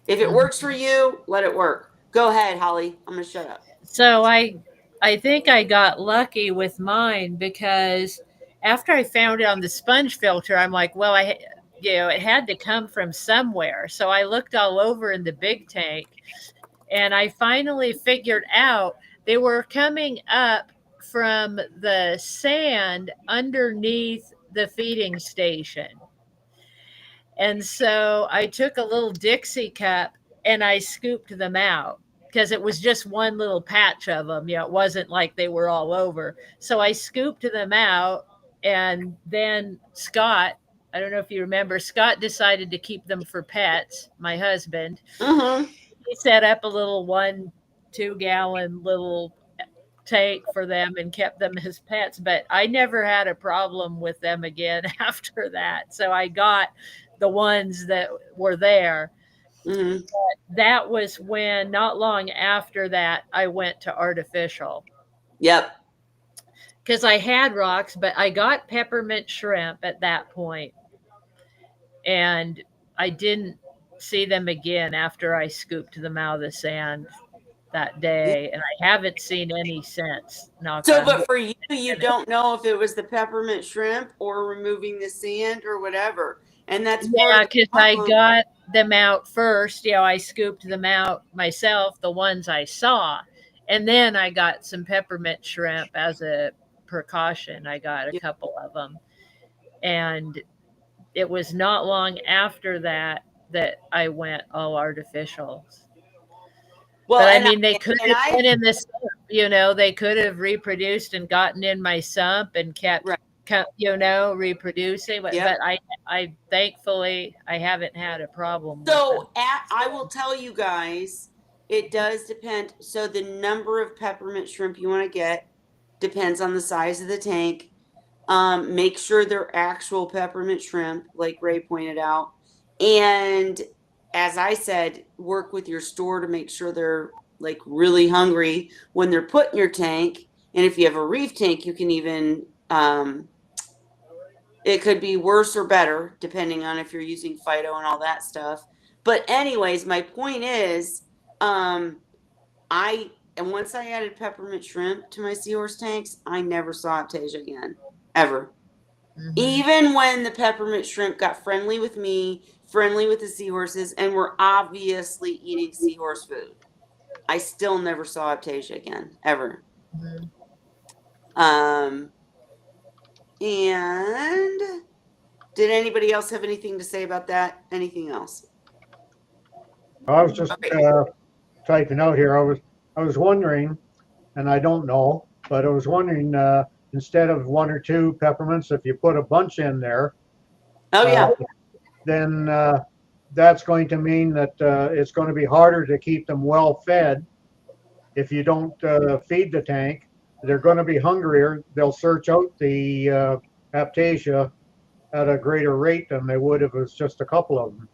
if it works for you, let it work. Go ahead, Holly. I'm gonna shut up. So I think I got lucky with mine, because after I found it on the sponge filter, I'm like, well, it had to come from somewhere. So I looked all over in the big tank, and I finally figured out they were coming up from the sand underneath the feeding station. And so I took a little Dixie cup and I scooped them out, because it was just one little patch of them. You know, it wasn't like they were all over. So I scooped them out, and then Scott, I don't know if you remember, Scott decided to keep them for pets, my husband. He set up a little 1-2 gallon little tank for them and kept them as pets, but I never had a problem with them again after that. So I got the ones that were there. But that was when, not long after that, I went to artificial. Yep. Because I had rocks, but I got peppermint shrimp at that point, and I didn't see them again after I scooped them out of the sand that day, and I haven't seen any since. So, but for you, you don't know if it was the peppermint shrimp or removing the sand or whatever. And that's because I got them out first. You know, I scooped them out myself, the ones I saw, and then I got some peppermint shrimp as a precaution. I got a couple of them, and it was not long after that I went all artificial. Well, but I mean, they could have been in the sump, you know, they could have reproduced and gotten in my sump and kept, you know, reproducing. But I thankfully, I haven't had a problem. So I will tell you guys, it does depend. So the number of peppermint shrimp you want to get depends on the size of the tank. Make sure they're actual peppermint shrimp, like Ray pointed out. And as I said, work with your store to make sure they're like really hungry when they're put in your tank. And if you have a reef tank, you can even, it could be worse or better depending on if you're using phyto and all that stuff. But anyways, my point is, and once I added peppermint shrimp to my Seahorse tanks, I never saw aptasia again, ever. Even when the peppermint shrimp got friendly with me, friendly with the seahorses, and were obviously eating seahorse food, I still never saw aptasia again, ever. And did anybody else have anything to say about that? Anything else? I was just typing out here. I was wondering, and I don't know, but I was wondering, instead of 1 or 2 peppermints, if you put a bunch in there, then that's going to mean that it's going to be harder to keep them well fed. If you don't feed the tank, they're going to be hungrier. They'll search out the aptasia at a greater rate than they would if it was just a couple of them.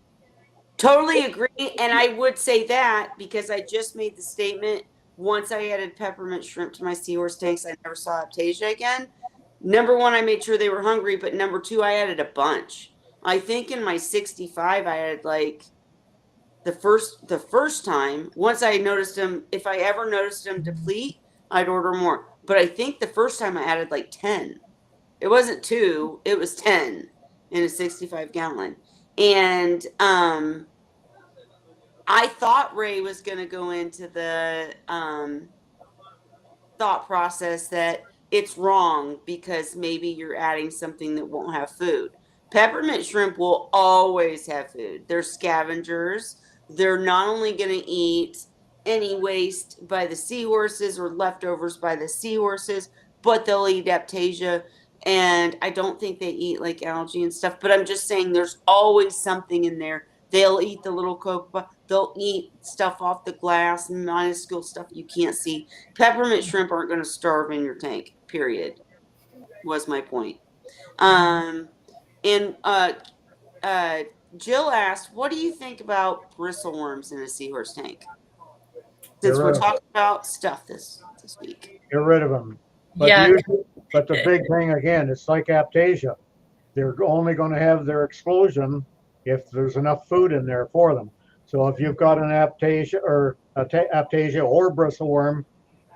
Totally agree. And I would say that because I just made the statement once I added peppermint shrimp to my seahorse tanks, I never saw Aptasia again. Number one, I made sure they were hungry, but number two, I added a bunch. I think in my 65, I had like the first time. Once I noticed them, if I ever noticed them deplete, I'd order more. But I think the first time I added like 10. It wasn't 2, it was 10 in a 65 gallon. And I thought Ray was going to go into the thought process that it's wrong because maybe you're adding something that won't have food. Peppermint shrimp will always have food. They're scavengers. They're not only going to eat any waste by the seahorses or leftovers by the seahorses, but they'll eat Aptasia. And I don't think they eat like algae and stuff, but I'm just saying there's always something in there. They'll eat the little cocoa. They'll eat stuff off the glass, minuscule stuff you can't see. Peppermint shrimp aren't going to starve in your tank, period, was my point. And Jill asked, what do you think about bristleworms in a seahorse tank? Since we're talking about stuff this week. Get rid of them. But, Yeah. but the big thing, again, it's like Aptasia. They're only going to have their explosion if there's enough food in there for them. So if you've got an Aptasia or bristleworm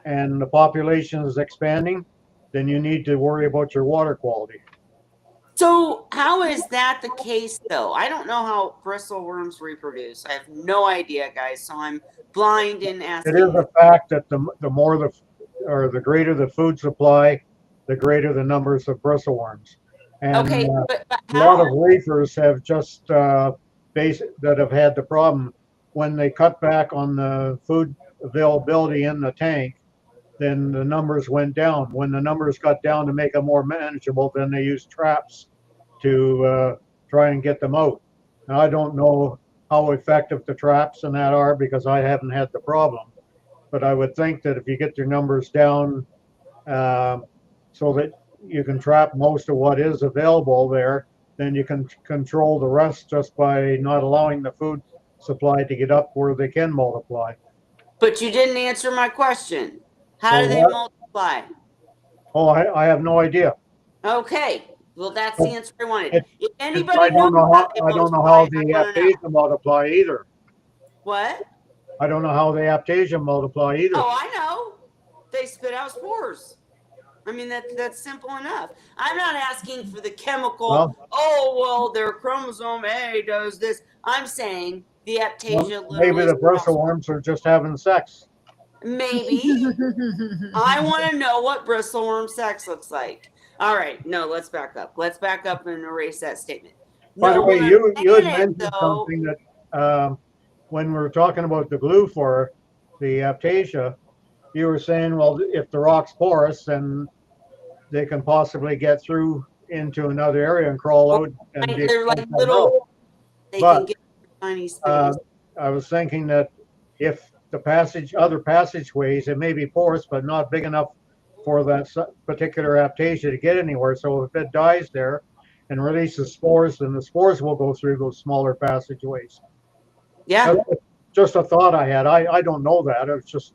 and the population is expanding, then you need to worry about your water quality. So how is that the case, though? I don't know how bristleworms reproduce. I have no idea, guys. So I'm blind in asking. It is a fact that the greater the food supply, the greater the numbers of bristleworms. And okay, but a lot of reefers have just that have had the problem when they cut back on the food availability in the tank. Then the numbers went down. When the numbers got down to make them more manageable, then they used traps to try and get them out. Now, I don't know how effective the traps and that are because I haven't had the problem. But I would think that if you get your numbers down so that you can trap most of what is available there, then you can control the rest just by not allowing the food supply to get up where they can multiply. But you didn't answer my question. How do they multiply? Oh, I have no idea. Okay. Well, that's the answer I wanted. If anybody I don't know how the multiply, Aptasia multiply either. What? I don't know how the Aptasia multiply either. Oh, I know. They spit out spores. I mean, that's simple enough. I'm not asking for the chemical. Well, their chromosome A does this. I'm saying the Aptasia. Maybe the bristleworms are just having sex. Maybe. I want to know what bristleworm sex looks like. All right. No, let's back up. Let's back up and erase that statement. By the way, you had mentioned something that when we were talking about the glue for the Aptasia, you were saying, well, if the rock's porous, then they can possibly get through into another area and crawl out. And they're like little. They can get tiny space. I was thinking that if the other passageways, it may be porous, but not big enough for that particular Aptasia to get anywhere. So if it dies there and releases spores, then the spores will go through those smaller passageways. Yeah. That's just a thought I had. I don't know that. It's just.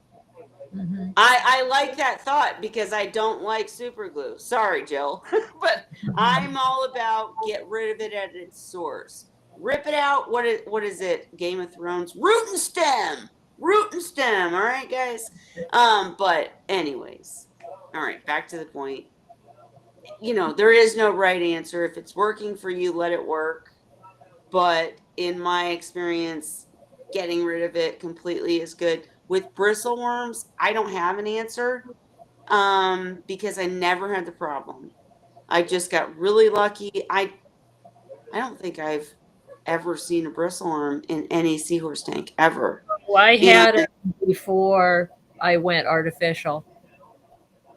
Mm-hmm. I like that thought because I don't like super glue. Sorry, Jill. But I'm all about get rid of it at its source. Rip it out. What is it? Game of Thrones. Root and stem. All right, guys. But anyways. All right, back to the point. There is no right answer. If it's working for you, let it work. But in my experience, getting rid of it completely is good. With bristleworms, I don't have an answer because I never had the problem. I just got really lucky. I don't think I've ever seen a bristleworm in any seahorse tank ever. Well, I had it before I went artificial.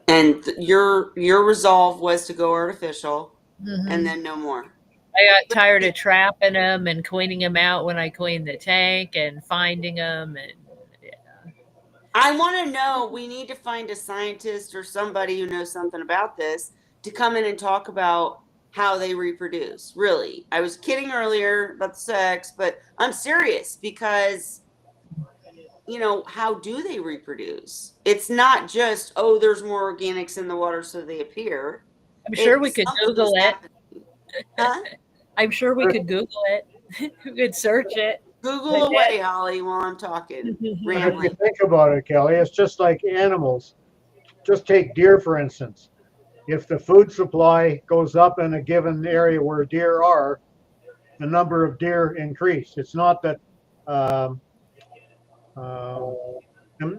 And your resolve was to go artificial, and then no more. I got tired of trapping them and cleaning them out when I cleaned the tank and finding them. And I want to know, we need to find a scientist or somebody who knows something about this to come in and talk about how they reproduce. Really. I was kidding earlier about sex, but I'm serious because, how do they reproduce? It's not just, oh, there's more organics in the water, so they appear. I'm sure we could Something Google is it. happening. Huh? I'm sure we could Google it. We could search it. Google away, Holly, while I'm talking. But if you Rambling. think about it, Kelly, it's just like animals. Just take deer, for instance. If the food supply goes up in a given area where deer are, the number of deer increase. It's not that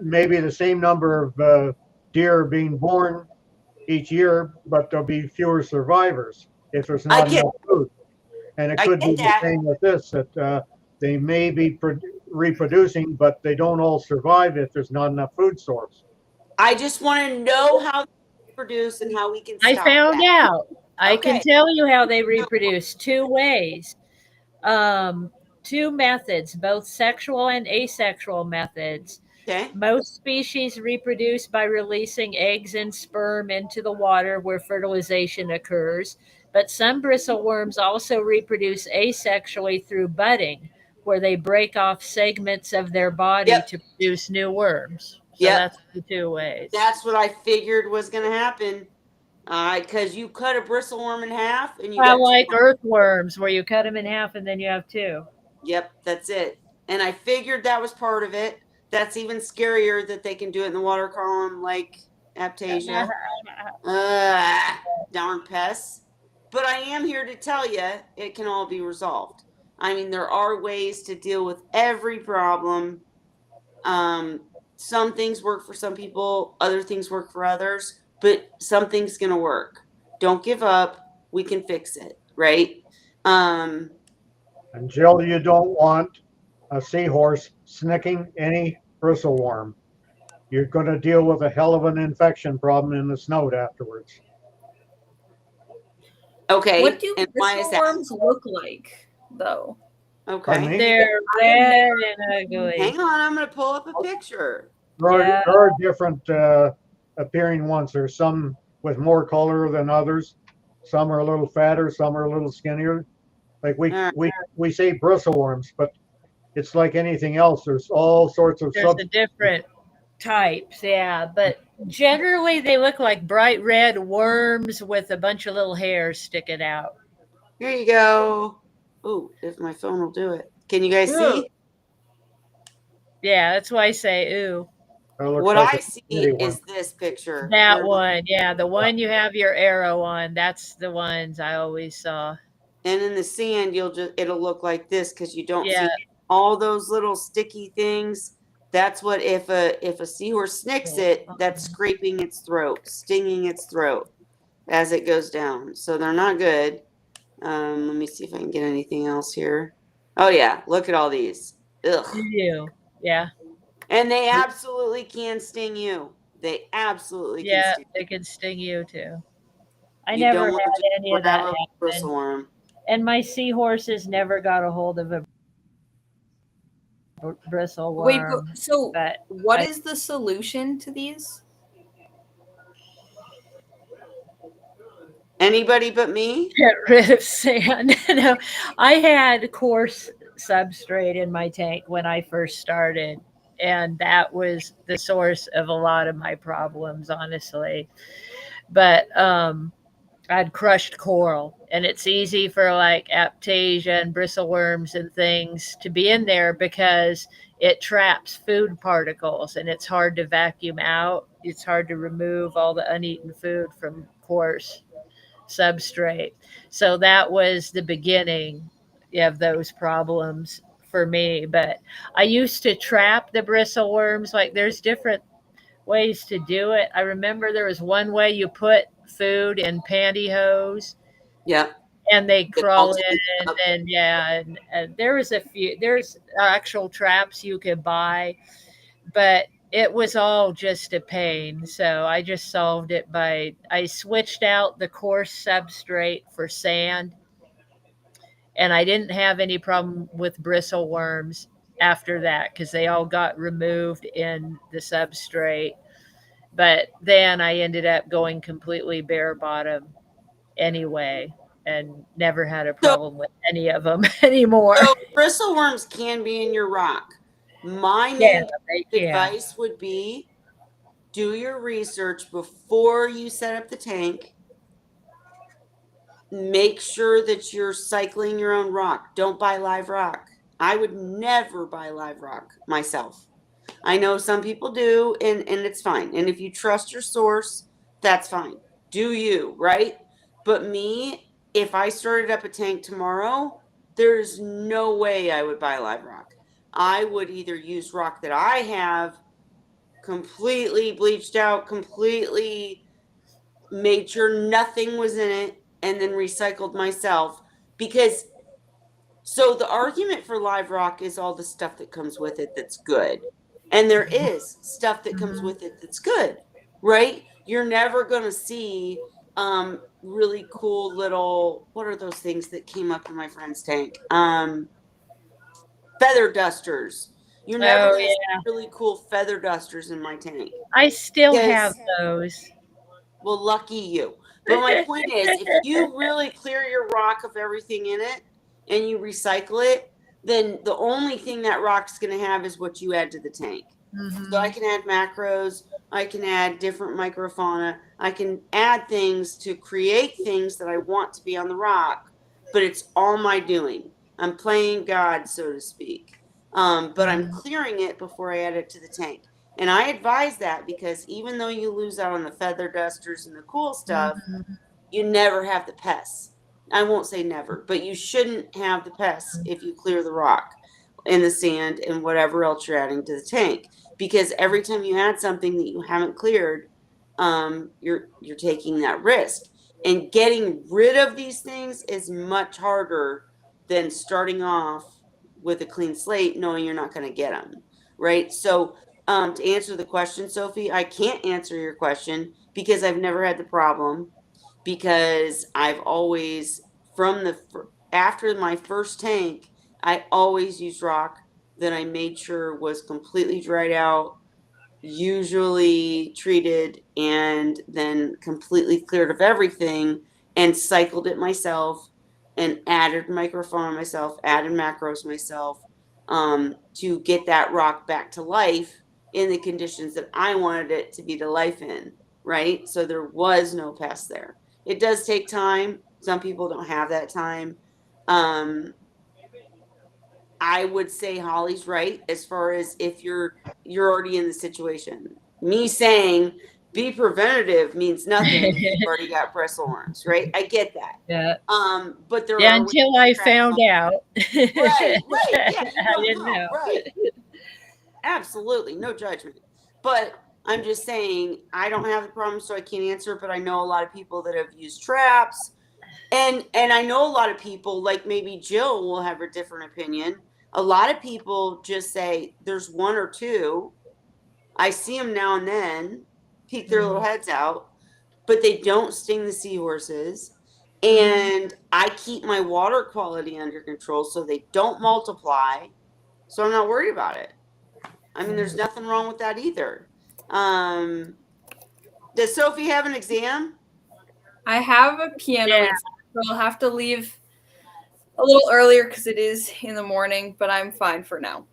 maybe the same number of deer are being born each year, but there'll be fewer survivors if there's not enough food. And it could be the same with this, that they may be reproducing, but they don't all survive if there's not enough food source. I just want to know how they produce and how we can stop I found that. out. I can tell you how they reproduce 2 ways. 2 methods, both sexual and asexual methods. Okay. Most species reproduce by releasing eggs and sperm into the water where fertilization occurs, but some bristleworms also reproduce asexually through budding, where they break off segments of their body to produce new worms. So that's the 2 ways. That's what I figured was going to happen. Because you cut a bristleworm in half and you like earthworms, where you cut them in half and then you have 2. Yep, that's it. And I figured that was part of it. That's even scarier that they can do it in the water column like Aptasia. Darn pests. But I am here to tell you it can all be resolved. I mean, there are ways to deal with every problem. Some things work for some people, other things work for others, but something's going to work. Don't give up. We can fix it, right? And Jill, you don't want a seahorse snicking any bristleworm. You're going to deal with a hell of an infection problem in the snout afterwards. Okay. What do bristleworms look like, though? Okay. They're red and ugly. Hang on, I'm going to pull up a picture. There are different appearing ones. There's some with more color than others. Some are a little fatter, some are a little skinnier. Like we say bristleworms, but it's like anything else. There's all sorts of different types, but generally they look like bright red worms with a bunch of little hairs sticking out. Here you go. Oh, if my phone will do it. Can you guys see? Yeah, that's why I say ooh. What I see is this picture. That one, the one you have your arrow on. That's the ones I always saw. And in the sand, it'll look like this because you don't see all those little sticky things. That's what if a seahorse snicks it, that's scraping its throat, stinging its throat as it goes down. So they're not good. Let me see if I can get anything else here. Oh yeah, look at all these. Ugh. Yeah. And they absolutely can sting you. They absolutely can sting you. They can sting you too. I never had any of that happen. And my seahorses never got a hold of a bristleworm. Wait, so what is the solution to these? Anybody but me? Get rid of sand. No, I had coarse substrate in my tank when I first started, and that was the source of a lot of my problems, honestly. But I'd crushed coral, and it's easy for like Aptasia and bristleworms and things to be in there because it traps food particles, and it's hard to vacuum out. It's hard to remove all the uneaten food from coarse substrate. So that was the beginning of those problems for me. But I used to trap the bristleworms. Like there's different ways to do it. I remember there was one way you put food in pantyhose. Yeah. And they crawl in, and there was there's actual traps you could buy, but it was all just a pain. So I just solved it I switched out the coarse substrate for sand, and I didn't have any problem with bristleworms after that because they all got removed in the substrate. But then I ended up going completely bare bottom anyway, and never had a problem with any of them anymore. So bristleworms can be in your rock. My main advice would be do your research before you set up the tank. Make sure that you're cycling your own rock. Don't buy live rock. I would never buy live rock myself. I know some people do, and it's fine. And if you trust your source, that's fine. Do you, right? But me, if I started up a tank tomorrow, there's no way I would buy live rock. I would either use rock that I have completely bleached out, completely made sure nothing was in it, and then recycled myself. Because so the argument for live rock is all the stuff that comes with it that's good. And there is stuff that comes with it that's good, right? You're never going to see really cool little, what are those things that came up in my friend's tank? Feather dusters. You're never going to see really cool feather dusters in my tank. I still have those. Well, lucky you. But my point is, if you really clear your rock of everything in it and you recycle it, then the only thing that rock's going to have is what you add to the tank. So I can add macros, I can add different microfauna, I can add things to create things that I want to be on the rock, but it's all my doing. I'm playing God, so to speak. But I'm clearing it before I add it to the tank. And I advise that because even though you lose out on the feather dusters and the cool stuff, you never have the pests. I won't say never, but you shouldn't have the pests if you clear the rock and the sand and whatever else you're adding to the tank. Because every time you add something that you haven't cleared, you're taking that risk. And getting rid of these things is much harder than starting off with a clean slate, knowing you're not going to get them, right? So to answer the question, Sophie, I can't answer your question because I've never had the problem. Because I've always, after my first tank, I always used rock that I made sure was completely dried out, usually treated, and then completely cleared of everything and cycled it myself and added microfauna myself, added macros myself to get that rock back to life in the conditions that I wanted it to be to life in, right? So there was no pest there. It does take time. Some people don't have that time. I would say Holly's right as far as if you're already in the situation. Me saying be preventative means nothing if you've already got bristlehorns, right? I get that. Yeah. But there Yeah, are until I found out. Right. Yeah, you I don't didn't know. Right. Absolutely, no judgment. But I'm just saying I don't have the problem, so I can't answer. But I know a lot of people that have used traps, and I know a lot of people, like maybe Jill will have a different opinion. A lot of people just say there's one or two. I see them now and then, peek their little heads out, but they don't sting the seahorses. And I keep my water quality under control so they don't multiply. So I'm not worried about it. I mean, there's nothing wrong with that either. Does Sophie have an exam? I have a piano exam, so I'll have to leave a little earlier because it is in the morning, but I'm fine for now.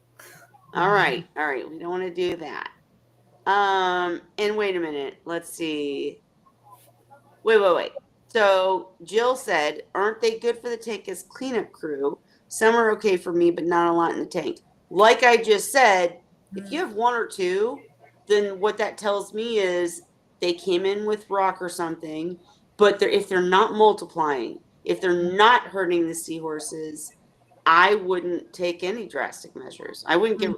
All right. We don't want to do that. And wait a minute. Let's see. Wait. So Jill said, aren't they good for the tank as cleanup crew? Some are okay for me, but not a lot in the tank. Like I just said, if you have one or two, then what that tells me is they came in with rock or something, but if they're not multiplying, if they're not hurting the seahorses, I wouldn't take any drastic measures. I wouldn't get.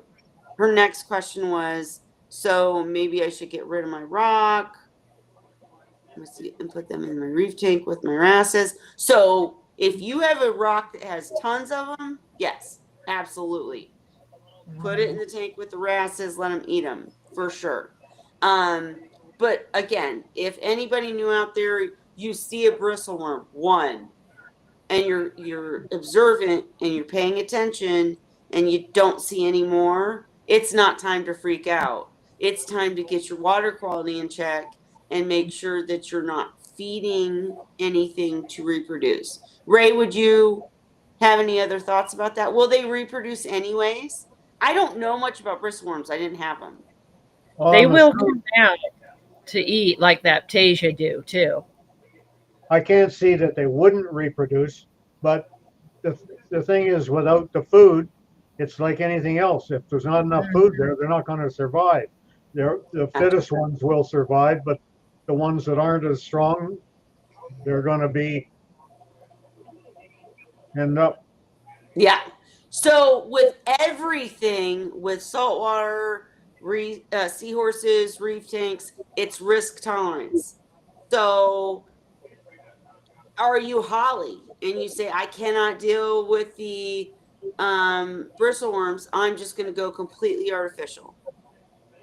Her next question was, so maybe I should get rid of my rock. Let's see, and put them in my reef tank with my wrasses. So if you have a rock that has tons of them, yes, absolutely. Put it in the tank with the wrasses, let them eat them for sure. But again, if anybody new out there, you see a bristleworm, one, and you're observant and you're paying attention and you don't see any more, it's not time to freak out. It's time to get your water quality in check and make sure that you're not feeding anything to reproduce. Ray, would you have any other thoughts about that? Will they reproduce anyways? I don't know much about bristleworms. I didn't have them. They On the will scoop, come out to eat like that Aptasia do too. I can't see that they wouldn't reproduce, but the thing is, without the food, it's like anything else. If there's not enough food there, they're not going to survive. The fittest ones will survive, but the ones that aren't as strong, they're going to end up. Yeah. So with everything, with saltwater, seahorses, reef tanks, it's risk tolerance. So are you Holly and you say, I cannot deal with the bristleworms, I'm just going to go completely artificial?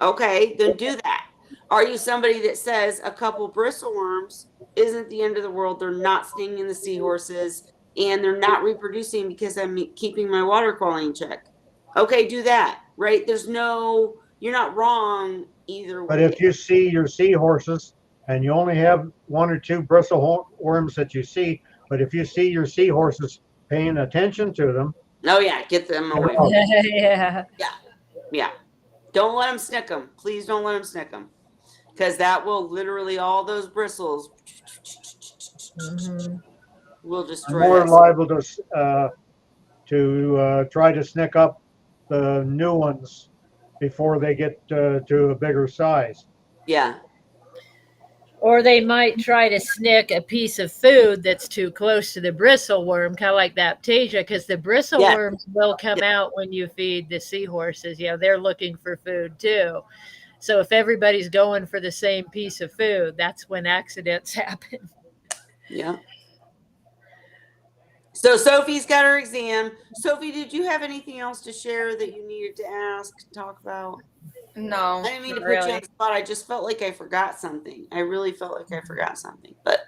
Okay, then do that. Are you somebody that says a couple bristleworms isn't the end of the world? They're not stinging the seahorses and they're not reproducing because I'm keeping my water quality in check. Okay, do that, right? You're not wrong either But way. if you see your seahorses and you only have one or two bristleworms that you see, but if you see your seahorses paying attention to them, Oh yeah, get them away. Yeah. Yeah. Don't let them snick them. Please don't let them snick them. Because that will literally, all those bristles will destroy more us. liable to try to snick up the new ones before they get to a bigger size. Yeah. Or they might try to snick a piece of food that's too close to the bristleworm, kind of like that Aptasia, because the bristleworms will come out when you feed the seahorses. You know, they're looking for food too. So if everybody's going for the same piece of food, that's when accidents happen. Yeah. So Sophie's got her exam. Sophie, did you have anything else to share that you needed to ask, talk about? No. I didn't mean to not put you really. on the spot. I just felt like I forgot something. I really felt like I forgot something. But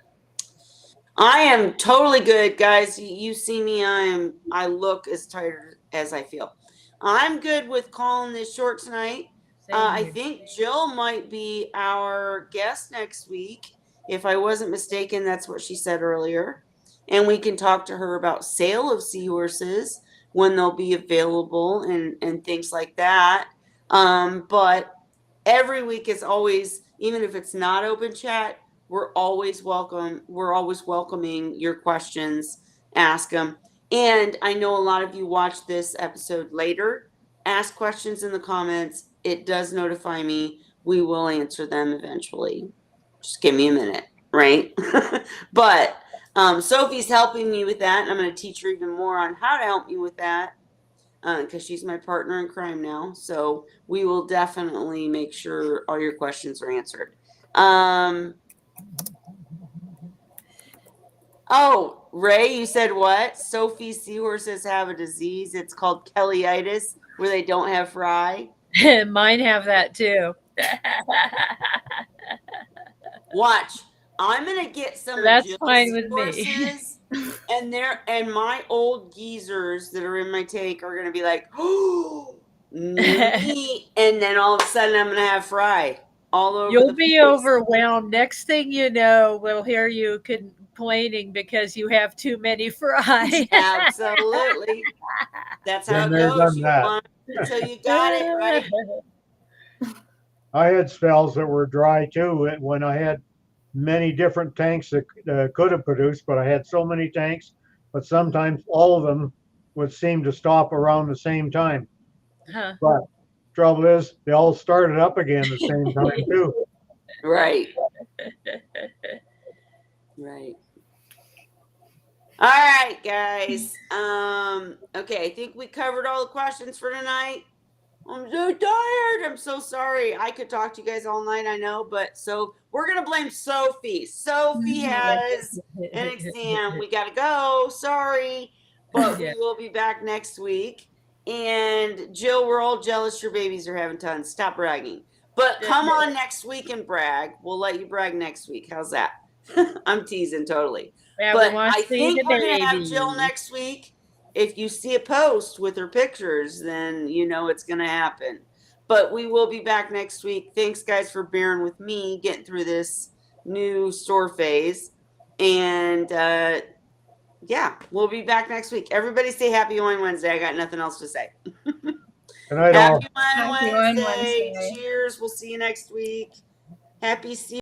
I am totally good, guys. You see me, I look as tired as I feel. I'm good with calling this short tonight. I think Jill might be our guest next week. If I wasn't mistaken, that's what she said earlier. And we can talk to her about sale of seahorses, when they'll be available, and things like that. But every week is always, even if it's not open chat, we're always welcome. We're always welcoming your questions. Ask them. And I know a lot of you watch this episode later. Ask questions in the comments. It does notify me. We will answer them eventually. Just give me a minute, right? But Sophie's helping me with that, and I'm going to teach her even more on how to help me with that, because she's my partner in crime now. So we will definitely make sure all your questions are answered. Oh, Ray, you said what? Sophie's seahorses have a disease. It's called Kellyitis, where they don't have fry. Mine have that too. Watch. I'm gonna get some That's of Jill's fine with me. seahorses, and my old geezers that are in my tank are gonna be like, oh, neat. And then all of a sudden I'm gonna have fry all over. You'll the be place. overwhelmed. Next thing you know, we'll hear you complaining because you have too many fry. Absolutely. That's how Been it there, goes. done You that. want it until you got it, right? I had spells that were dry too when I had many different tanks that could have produced, but I had so many tanks, but sometimes all of them would seem to stop around the same time. Huh. But trouble is, they all started up again the same time too. Right. Right. All right, guys. Okay, I think we covered all the questions for tonight. I'm so tired. I'm so sorry. I could talk to you guys all night, I know, but so we're gonna blame Sophie. Sophie has an exam. We gotta go. Sorry, but we will be back next week. And Jill, we're all jealous your babies are having tons. Stop bragging. But come on next week and brag. We'll let you brag next week. How's that? I'm teasing totally. Yeah, But we want I to see think the we're gonna have baby. Jill next week. If you see a post with her pictures, then you know it's gonna happen. But we will be back next week. Thanks, guys, for bearing with me getting through this new store phase. And yeah, we'll be back next week. Everybody stay happy on Wednesday. I got nothing else to say. Good night, all. Happy Wine Happy Wine Wednesday. Wednesday. Cheers. We'll see you next week. Happy